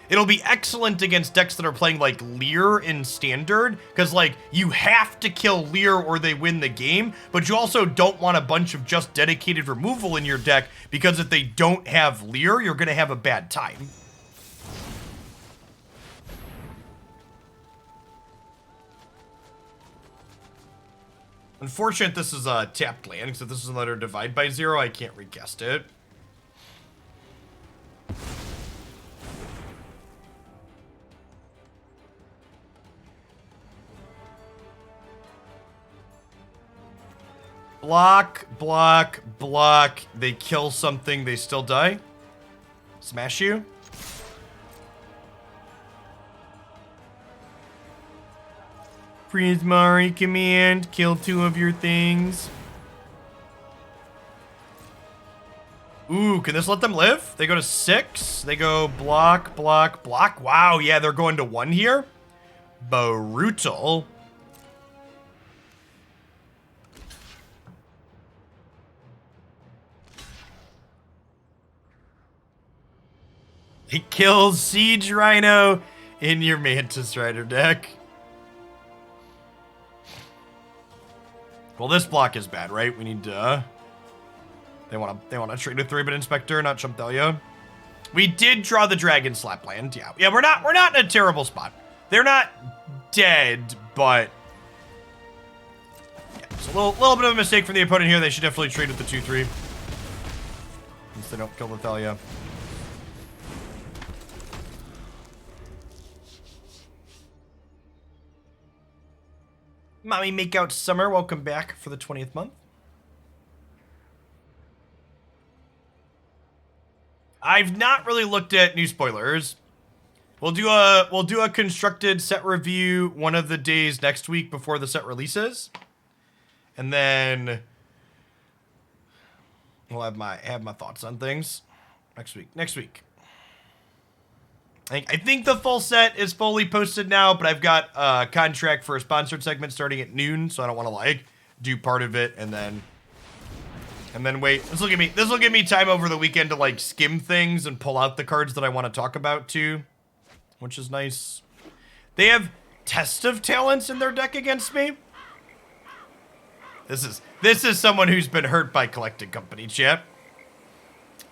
It'll be excellent against decks that are playing like Leer in Standard, because like you have to kill Leer or they win the game, but you also don't want a bunch of just dedicated removal in your deck, because if they don't have Leer, you're going to have a bad time. Unfortunate this is a tapped land, because if this is another divide by 0, I can't recast it. Block, block, block. They kill something, they still die. Smash you. Prismari command, kill 2 of your things. Ooh, can this let them live? They go to 6. They go block, block, block. Wow, yeah, they're going to 1 here. Brutal. It kills Siege Rhino in your Mantis Rider deck. Well, this block is bad, right? We need to... They want to trade a Thraben Inspector, not chump Thalia. We did draw the Dragon Slapland. Yeah, we're not in a terrible spot. They're not dead, but yeah, it's a little bit of a mistake from the opponent here. They should definitely trade with the 2/3 since they don't kill the Thalia. Mommy Makeout Summer, welcome back for the 20th month. I've not really looked at new spoilers. We'll do a constructed set review one of the days next week before the set releases. And then we'll have my thoughts on things next week. I think the full set is fully posted now, but I've got a contract for a sponsored segment starting at noon, so I don't want to like do part of it and then wait. This will give me time over the weekend to like skim things and pull out the cards that I want to talk about too, which is nice. They have Test of Talents in their deck against me. This is someone who's been hurt by collecting company, chat.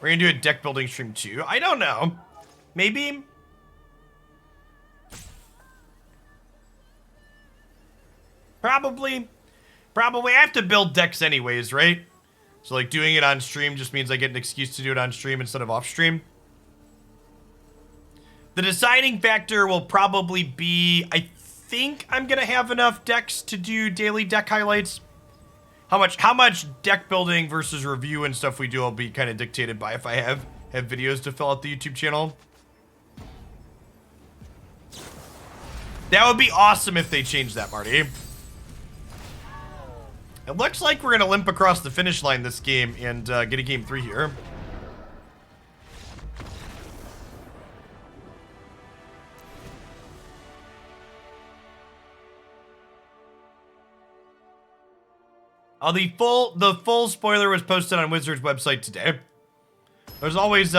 We're gonna do a deck building stream too. I don't know. Maybe. Probably. I have to build decks anyways, right? So like doing it on stream just means I get an excuse to do it on stream instead of off stream. The deciding factor will probably be, I think I'm gonna have enough decks to do daily deck highlights. How much deck building versus review and stuff we do will be kind of dictated by if I have videos to fill out the YouTube channel. That would be awesome if they changed that, Marty. It looks like we're gonna limp across the finish line this game and get a game 3 here. The full spoiler was posted on Wizards website today. There's always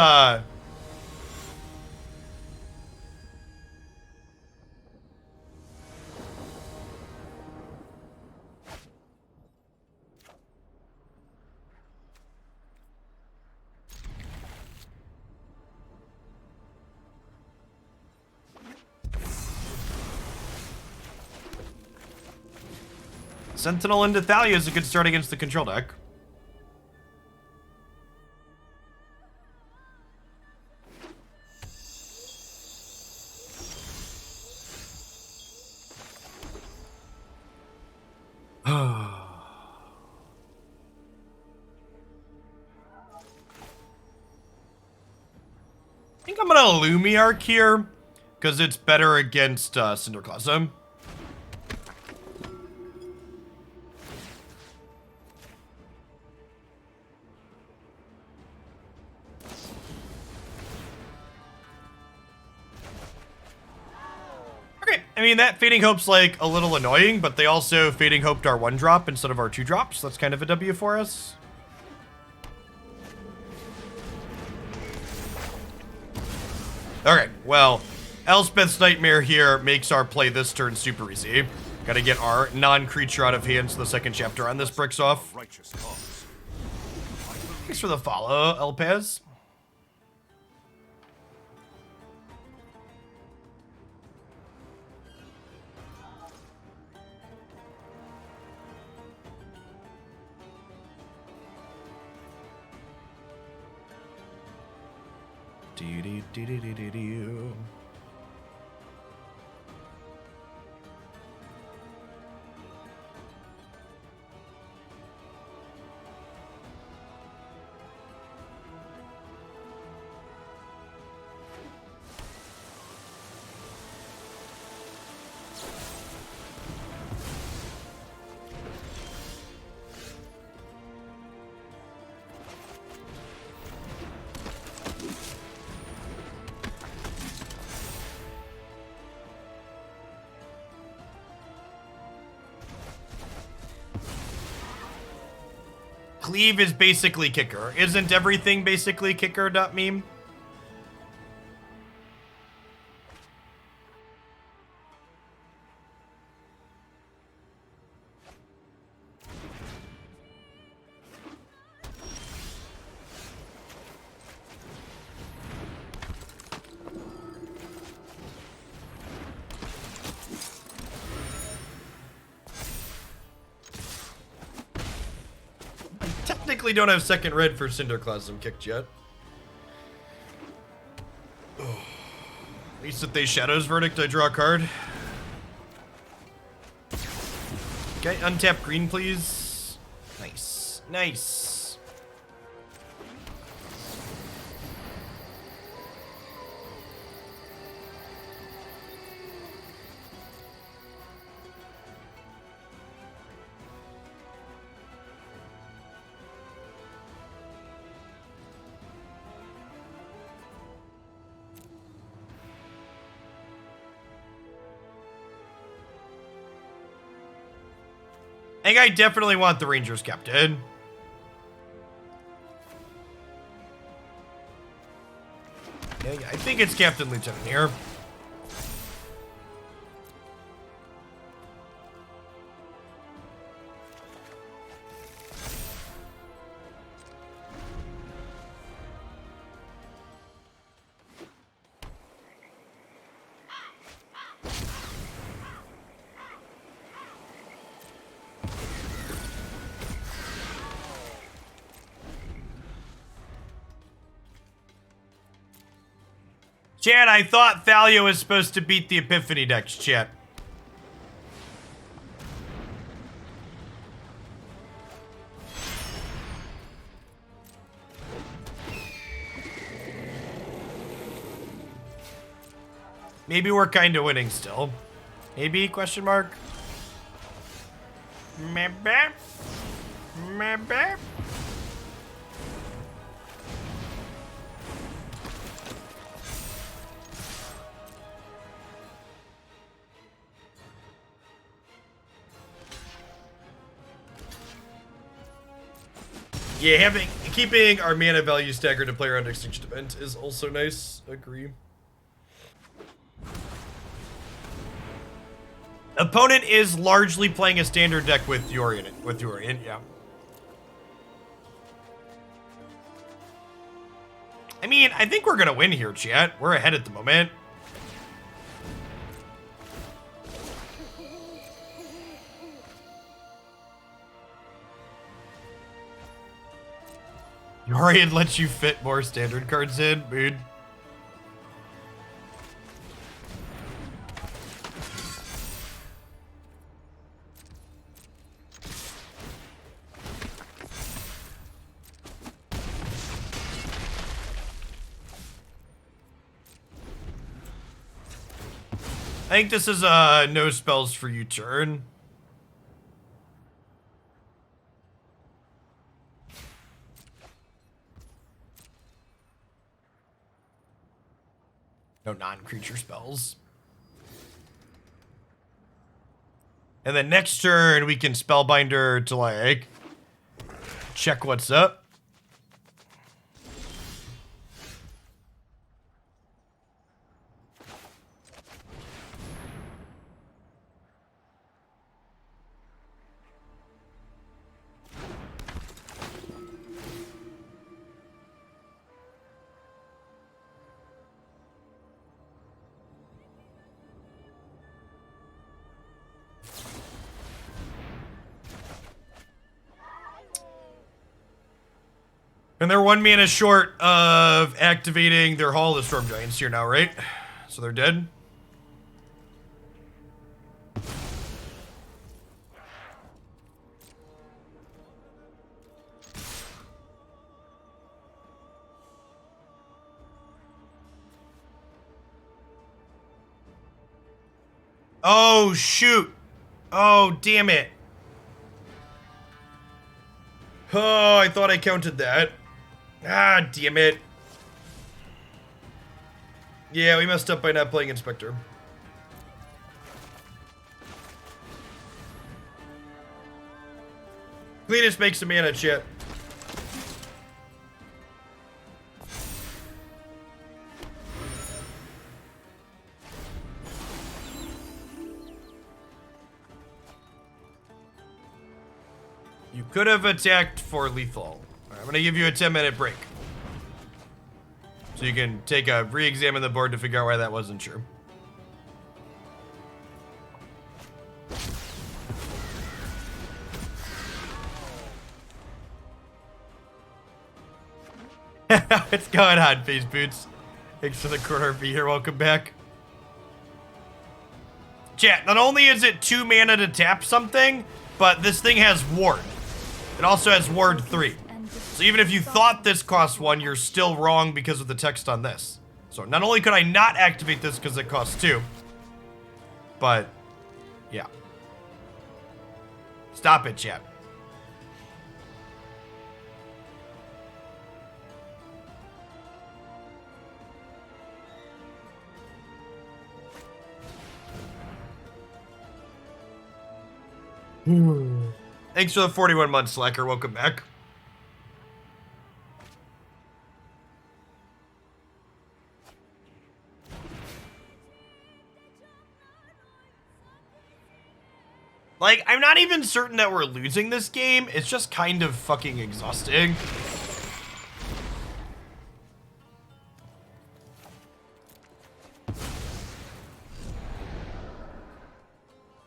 Sentinel into Thalia is a good start against the control deck. I think I'm gonna Luminarch here because it's better against Cinderclasm. I mean, that Fading Hope's like a little annoying, but they also Fading Hoped our 1-drop instead of our 2-drops. That's kind of a W for us. Alright, well, Elspeth's Nightmare here makes our play this turn super easy. Gotta get our non-creature out of hand so the second chapter on this bricks off. Thanks for the follow, Elpez. Do-do-do-do-do-do. Cleave is basically kicker. Isn't everything basically kicker.meme? luckily don't have second red for Cinderclasm kicked yet. At least if they Shadows Verdict, I draw a card. Okay, untap green, please. Nice. Nice. I think I definitely want the Ranger's Captain. Yeah, I think it's Captain Lieutenant here. Chat, I thought Thalia was supposed to beat the Epiphany decks, chat. Maybe we're kind of winning still. Maybe, question mark? Maybe? Maybe? Yeah, keeping our mana value staggered to player under Extinction Event is also nice. Agree. Opponent is largely playing a standard deck with Yorian. Yeah. I mean, I think we're gonna win here, chat. We're ahead at the moment. Yorian lets you fit more standard cards in, dude. I think this is no spells for you turn. No non-creature spells. And then next turn, we can Spellbinder to, like, check what's up. And they're 1 mana short of activating their Hall of the Storm Giants here now, right? So they're dead. Oh, shoot. Oh, damn it. Oh, I thought I counted that. Ah, damn it. Yeah, we messed up by not playing Inspector. Cletus makes some mana, chat. You could have attacked for lethal. I'm gonna give you a 10-minute break. So you can take a re-examine the board to figure out why that wasn't true. What's going on, Face Boots? Thanks for the corner B here. Welcome back. Chat, not only is it 2 mana to tap something, but this thing has Ward. It also has Ward 3. So even if you thought this cost 1, you're still wrong because of the text on this. So not only could I not activate this because it costs 2, but yeah. Stop it, chat. Thanks for the 41 months, Slacker. Welcome back. Like, I'm not even certain that we're losing this game. It's just kind of fucking exhausting.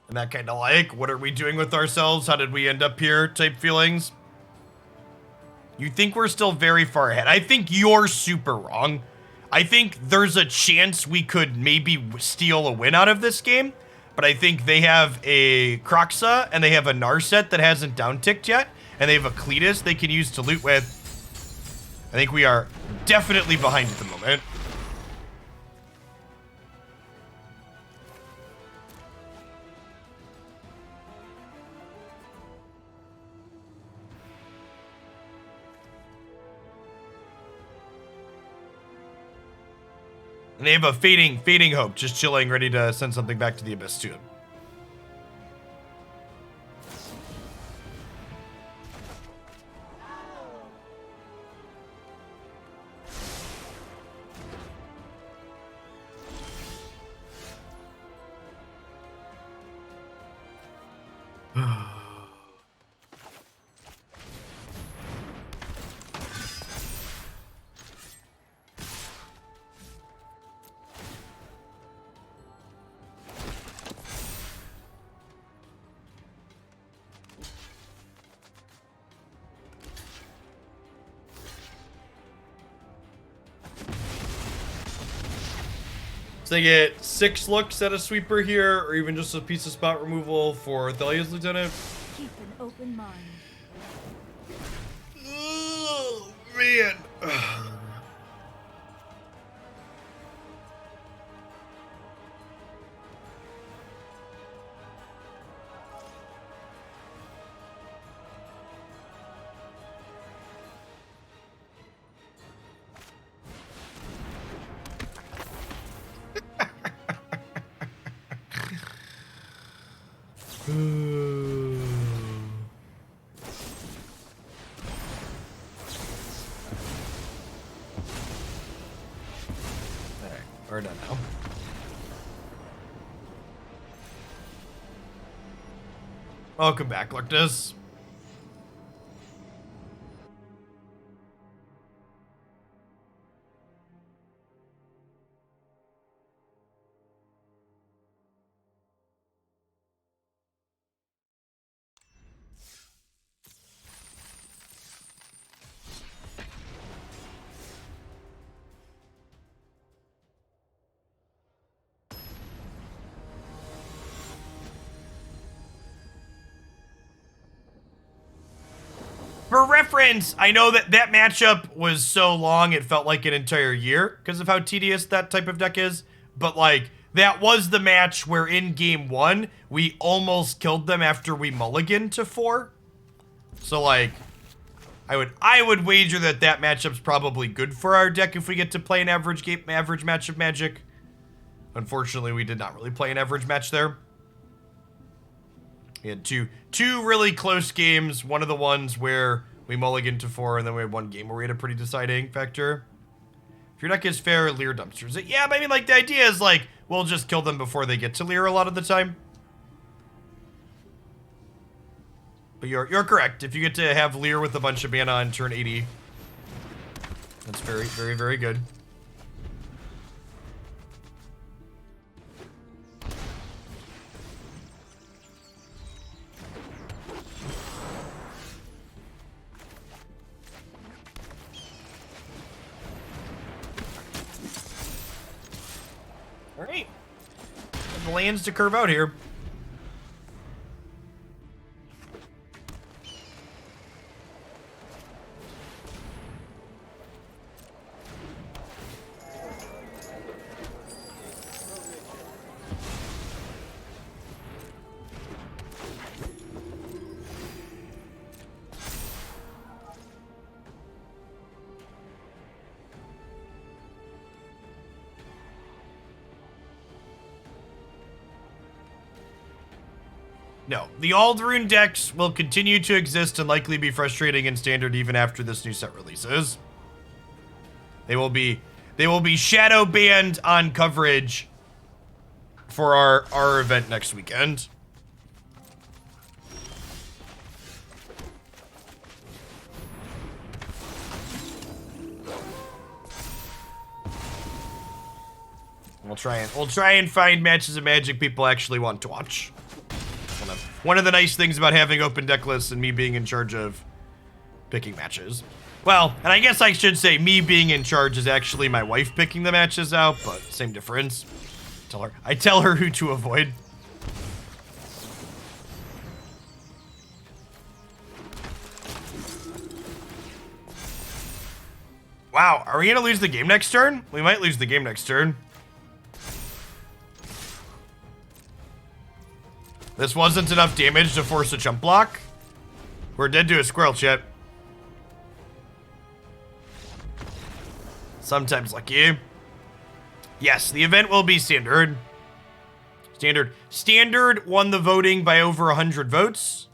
And that kind of like, what are we doing with ourselves? How did we end up here type feelings? You think we're still very far ahead. I think you're super wrong. I think there's a chance we could maybe steal a win out of this game. But I think they have a Kroxa and they have a Narset that hasn't downticked yet. And they have a Cletus they can use to loot with. I think we are definitely behind at the moment. And they have a fading hope, just chilling, ready to send something back to the Abyss to him. So they get 6 looks at a sweeper here, or even just a piece of spot removal for Thalia's lieutenant. Keep an open mind. Oh, man. Alright, we're done now. Welcome back, Luctus. For reference, I know that that matchup was so long it felt like an entire year because of how tedious that type of deck is. But like, that was the match where in game 1, we almost killed them after we mulliganed to 4. So like, I would wager that that matchup's probably good for our deck if we get to play an average match of Magic. Unfortunately, we did not really play an average match there. We had two really close games. One of the ones where we mulliganed to 4, and then we had one game where we had a pretty deciding factor. If your deck is fair, Leer dumpsters it. Yeah, but I mean, like, the idea is, like, we'll just kill them before they get to Leer a lot of the time. But you're correct. If you get to have Leer with a bunch of mana on turn 80, that's very, very, very good. the lands to curve out here. No, the Alderune decks will continue to exist and likely be frustrating in Standard even after this new set releases. They will be shadow banned on coverage for our event next weekend. We'll try and find matches of Magic people actually want to watch. One of the nice things about having open deck lists and me being in charge of picking matches. Well, and I guess I should say me being in charge is actually my wife picking the matches out, but same difference. I tell her who to avoid. Wow, are we gonna lose the game next turn? We might lose the game next turn. This wasn't enough damage to force a jump block. We're dead to a squirrel chip. Sometimes lucky. Yes, the event will be standard. Standard won the voting by over 100 votes.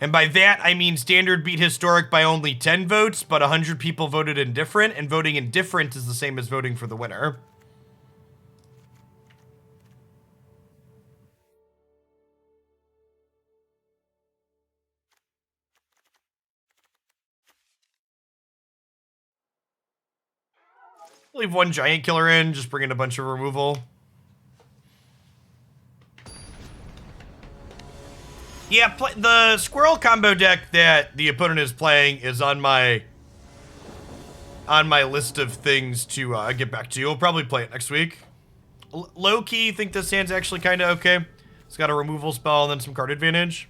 And by that, I mean standard beat historic by only 10 votes, but 100 people voted indifferent, and voting indifferent is the same as voting for the winner. Leave one giant killer in, just bring in a bunch of removal. Yeah, the squirrel combo deck that the opponent is playing is on my list of things to get back to. We'll probably play it next week. Low-key, think this hand's actually kind of okay. It's got a removal spell and then some card advantage.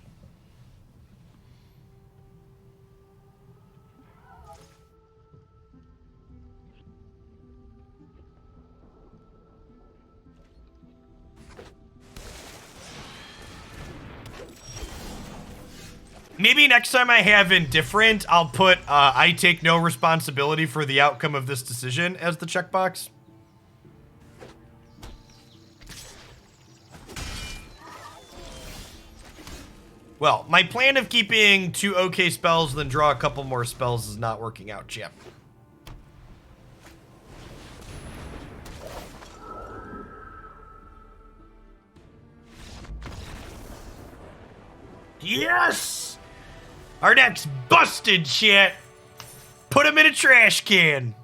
Maybe next time I have indifferent, I'll put I take no responsibility for the outcome of this decision as the checkbox. Well, my plan of keeping 2 okay spells then draw a couple more spells is not working out, Chip. Yes! Our deck's busted, shit. Put him in a trash can.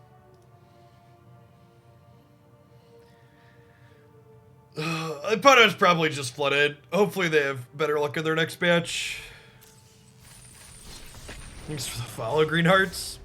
Opponent's probably just flooded. Hopefully they have better luck in their next match. Thanks for the follow, Green Hearts.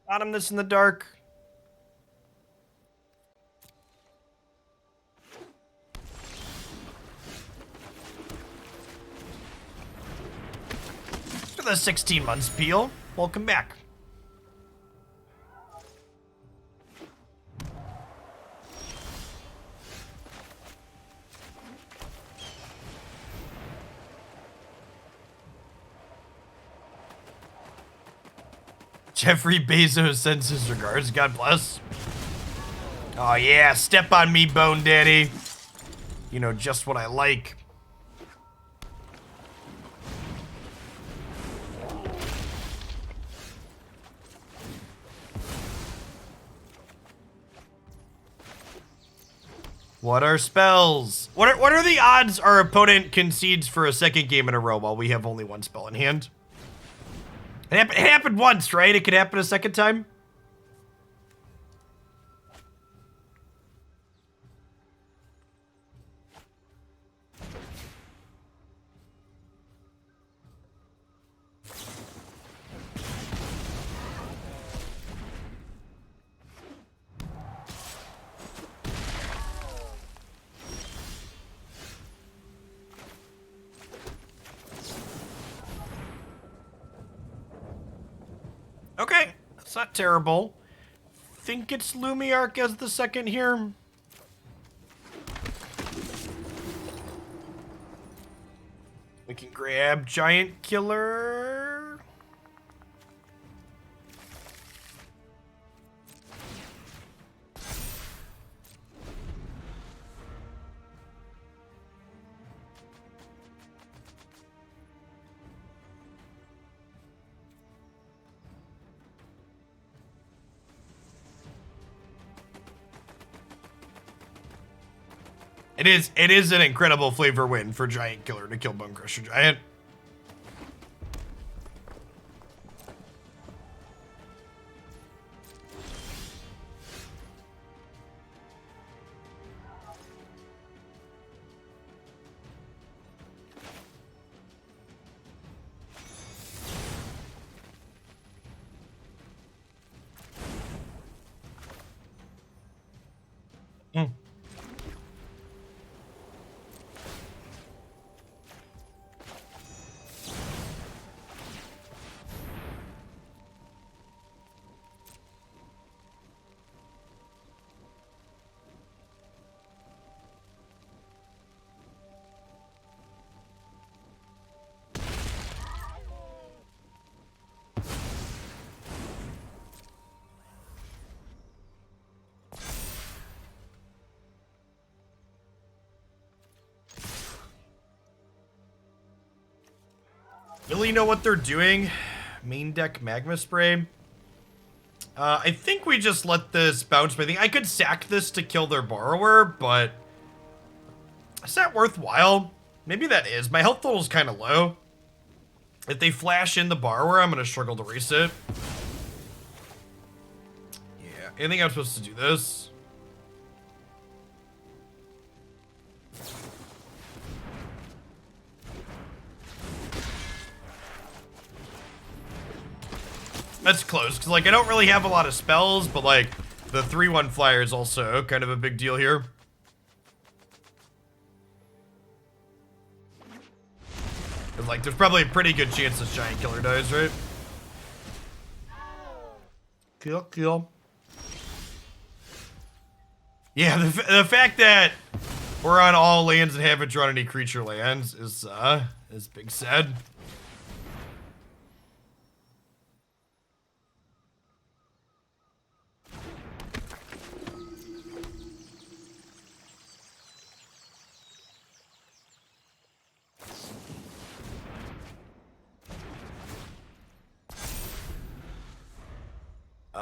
Bottom this in the dark. For the 16 months, Peel. Welcome back. Jeffrey Bezos sends his regards. God bless. Oh yeah, step on me, Bone Daddy. You know just what I like. What are spells? What are the odds our opponent concedes for a second game in a row while we have only one spell in hand? It happened once, right? It could happen a second time? Okay, that's not terrible. Think it's Luminarch as the second here. We can grab Giant Killer. It is an incredible flavor win for Giant Killer to kill Bone Crusher Giant. Really know what they're doing? Main deck Magma Spray. I think we just let this bounce. I think I could sack this to kill their borrower, but is that worthwhile? Maybe that is. My health total is kind of low. If they flash in the borrower, I'm going to struggle to race it. Yeah, I think I'm supposed to do this. That's close, because, like, I don't really have a lot of spells, but, like, the 3/1 flyer is also kind of a big deal here. And, like, there's probably a pretty good chance this Giant Killer dies, right? Kill, kill. Yeah, the fact that we're on all lands and haven't drawn any creature lands is big sad.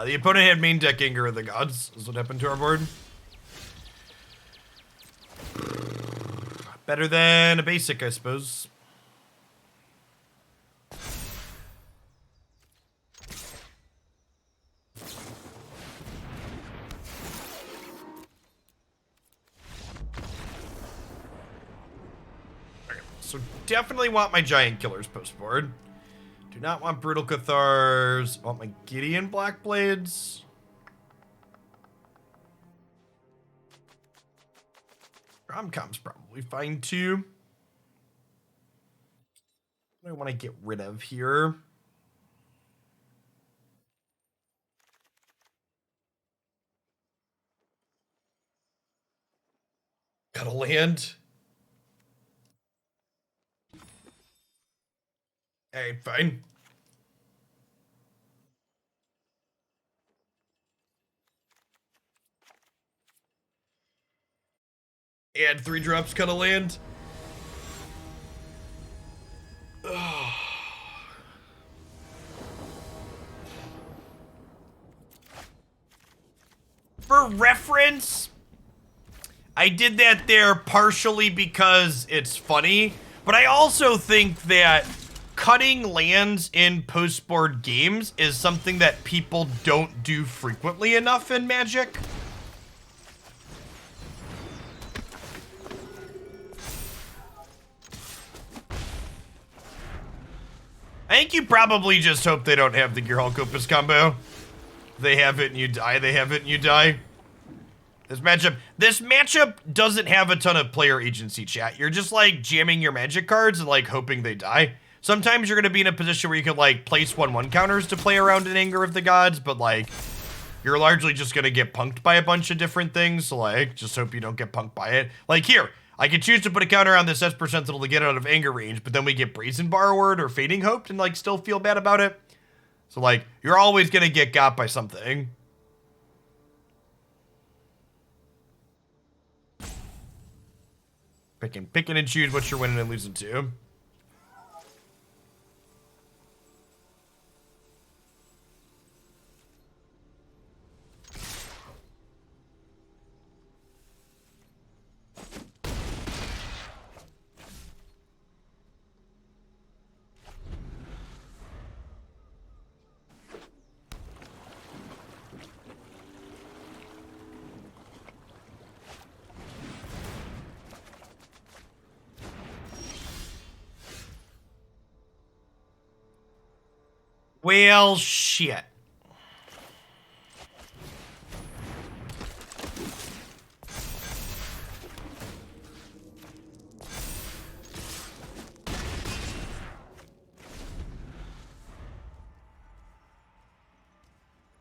The opponent had main deck Anger of the Gods, is what happened to our board. Better than a basic, I suppose. Okay, so definitely want my Giant Killers post board. Do not want Brutal Cathars. I want my Gideon Blackblades. Rom-com's probably fine too. What do I want to get rid of here? Got a land. Alright, fine. Add 3-drops kind of land. For reference, I did that there partially because it's funny, but I also think that cutting lands in post-board games is something that people don't do frequently enough in Magic. I think you probably just hope they don't have the Gearhulk Opus combo. They have it and you die, they have it and you die. This matchup doesn't have a ton of player agency, chat. You're just like jamming your Magic cards and like hoping they die. Sometimes you're gonna be in a position where you can like place 1/1 counters to play around in Anger of the Gods, but like you're largely just gonna get punked by a bunch of different things, so like just hope you don't get punked by it. Like here, I can choose to put a counter on this Esper Sentinel to get out of anger range, but then we get Brazen Borrowered or Fading Hoped and like still feel bad about it. So like, you're always gonna get got by something. Pick and choose what you're winning and losing to. Well, shit.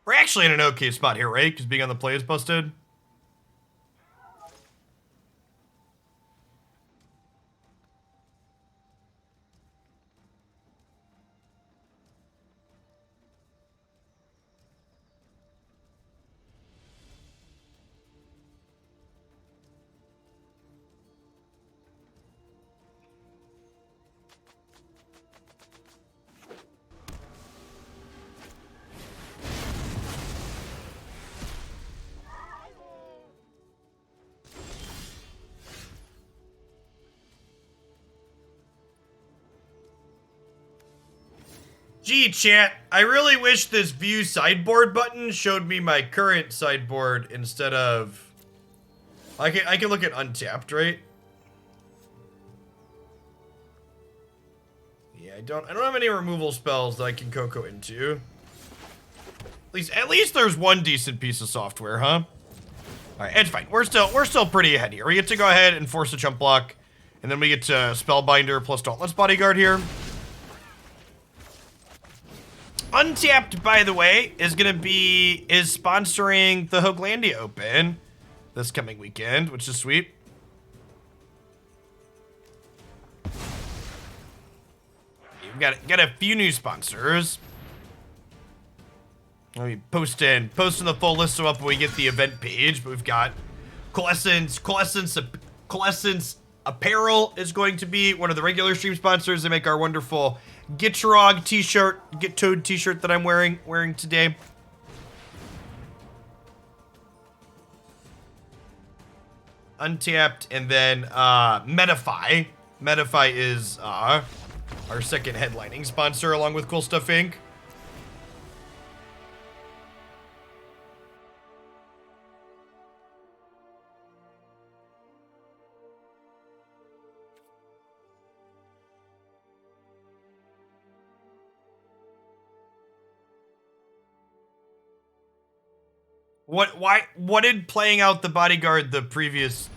We're actually in an okay spot here, right? Because being on the play is busted. Gee, chat, I really wish this view sideboard button showed me my current sideboard instead of... I can look at untapped, right? Yeah, I don't have any removal spells that I can Coco into. At least there's one decent piece of software, huh? Alright, it's fine. We're still pretty ahead here. We get to go ahead and force a jump block, and then we get to Spellbinder plus Dauntless Bodyguard here. Untapped, by the way, is sponsoring the Hoaglandia Open this coming weekend, which is sweet. We've got a few new sponsors. Let me posting the full list up when we get the event page. But we've got Coalescence Apparel is going to be one of the regular stream sponsors. They make our wonderful Gitrog t-shirt, Get Toad t-shirt that I'm wearing today. Untapped, and then Metafy. Metafy is our second headlining sponsor, along with Cool Stuff Inc. What did playing out the bodyguard the previous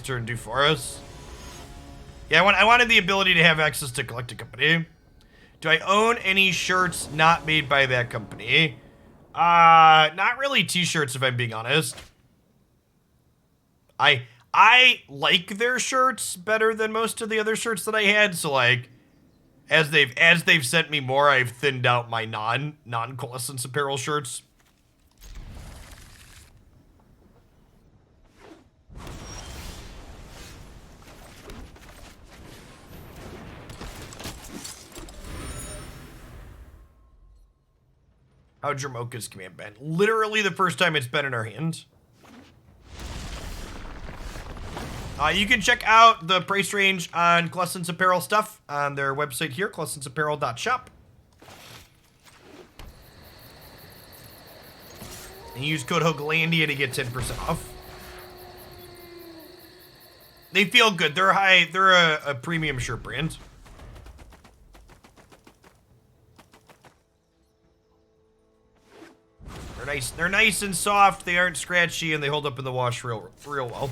turn do for us? Yeah, I wanted the ability to have access to collect a company. Do I own any shirts not made by that company? Not really t-shirts, if I'm being honest. I like their shirts better than most of the other shirts that I had, so like as they've sent me more, I've thinned out my non-Coalescence Apparel shirts. how Dromoka's command been. Literally the first time it's been in our hand. You can check out the price range on Klessen's apparel stuff on their website here, klessensapparel.shop. And use code Hoaglandia to get 10% off. They feel good. They're a premium shirt brand. They're nice and soft, they aren't scratchy, and they hold up in the wash real well.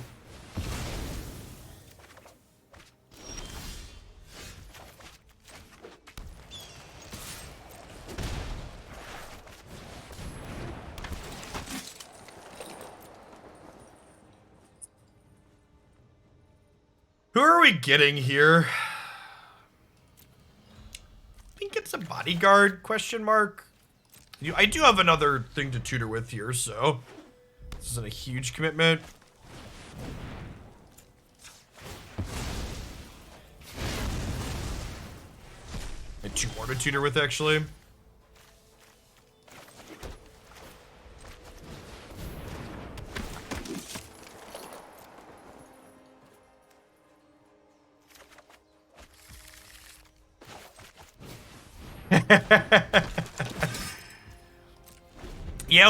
Who are we getting here? I think it's a bodyguard, question mark. I do have another thing to tutor with here, so this isn't a huge commitment. And 2 more to tutor with, actually. Yeah,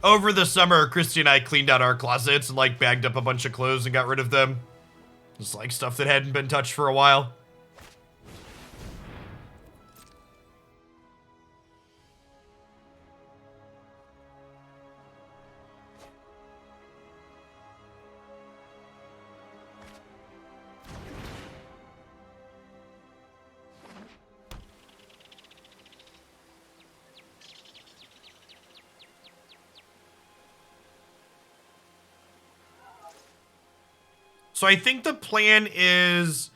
over the summer, Christy and I cleaned out our closets and like bagged up a bunch of clothes and got rid of them. Just like stuff that hadn't been touched for a while. So I think the plan is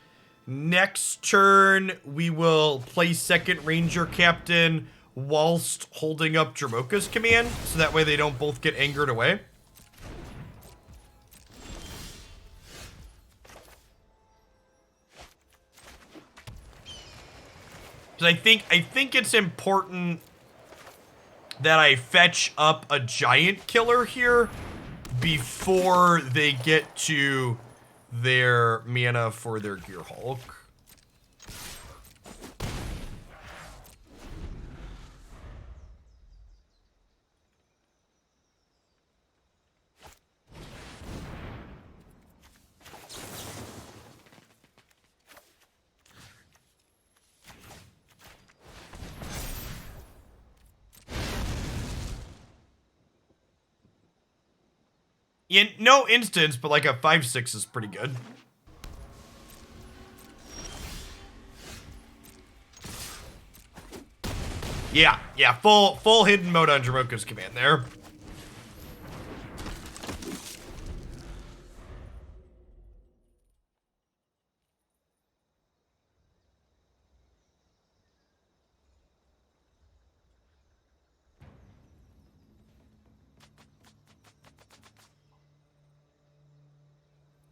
next turn we will play second Ranger Captain whilst holding up Dromoka's command, so that way they don't both get angered away. Because I think it's important that I fetch up a giant killer here before they get to their mana for their Gear Hulk. In no instance, but like a 5/6 is pretty good. Yeah, full hidden mode on Dromoka's command there.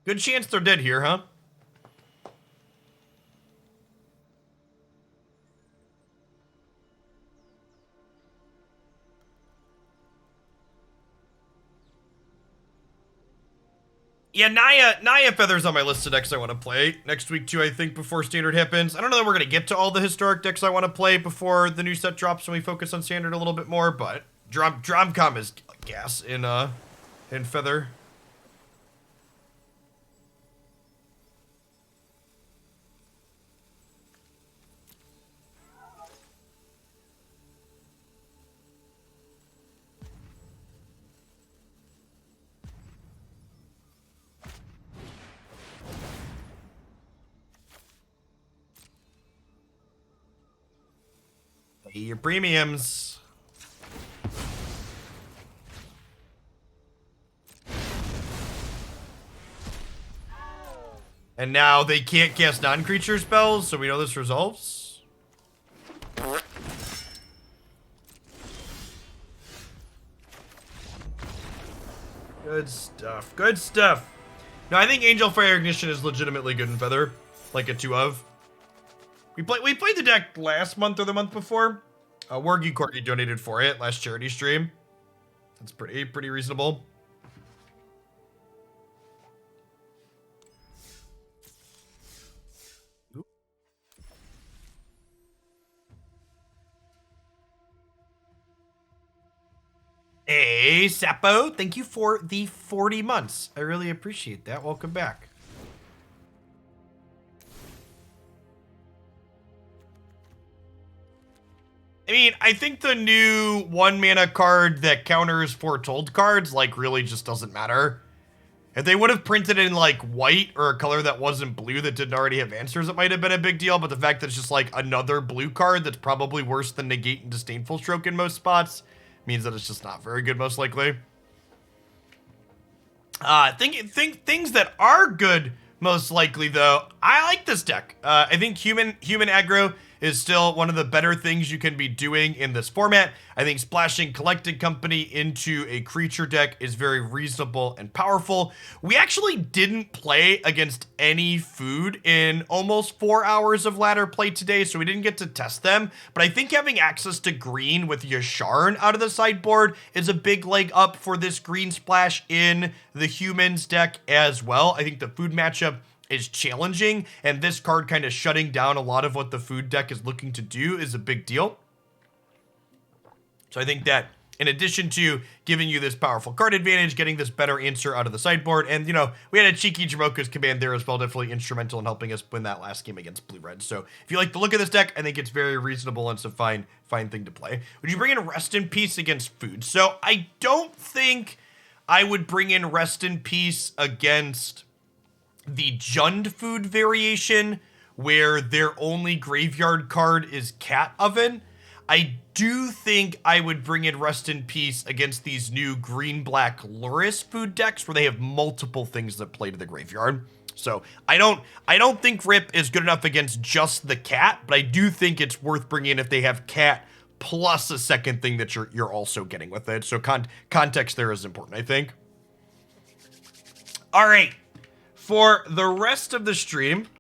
Good chance they're dead here, huh? Yeah, Naya Feather's on my list of decks I want to play next week too, I think, before Standard happens. I don't know that we're going to get to all the historic decks I want to play before the new set drops and we focus on Standard a little bit more, but Dromcom is gas in Feather. Your premiums. And now they can't cast non-creature spells, so we know this resolves. Good stuff. Good stuff. No, I think Angel Fire Ignition is legitimately good in Feather. Like a 2 of. We played the deck last month or the month before. Wargy Corgi donated for it last charity stream. That's pretty reasonable. Hey, Sapo, thank you for the 40 months. I really appreciate that. Welcome back. I mean, I think the new 1 mana card that counters Foretold cards, like, really just doesn't matter. If they would have printed in, like, white or a color that wasn't blue that didn't already have answers, it might have been a big deal, but the fact that it's just, like, another blue card that's probably worse than Negate and Disdainful Stroke in most spots means that it's just not very good, most likely. Things that are good, most likely, though, I like this deck. I think human aggro is still one of the better things you can be doing in this format. I think splashing Collected Company into a creature deck is very reasonable and powerful. We actually didn't play against any food in almost 4 hours of ladder play today, so we didn't get to test them. But I think having access to green with Yasharn out of the sideboard is a big leg up for this green splash in the humans deck as well. I think the food matchup is challenging, and this card kind of shutting down a lot of what the food deck is looking to do is a big deal. So I think that in addition to giving you this powerful card advantage, getting this better answer out of the sideboard, and, you know, we had a cheeky Dromoka's command there as well, definitely instrumental in helping us win that last game against Blue-Red. So if you like the look of this deck, I think it's very reasonable and it's a fine thing to play. Would you bring in Rest in Peace against food? So I don't think I would bring in Rest in Peace against the Jund food variation, where their only graveyard card is Cat Oven. I do think I would bring in Rest in Peace against these new green-black Luris food decks, where they have multiple things that play to the graveyard. So I don't think Rip is good enough against just the cat, but I do think it's worth bringing in if they have cat plus a second thing that you're also getting with it. So context there is important, I think. All right. For the rest of the stream,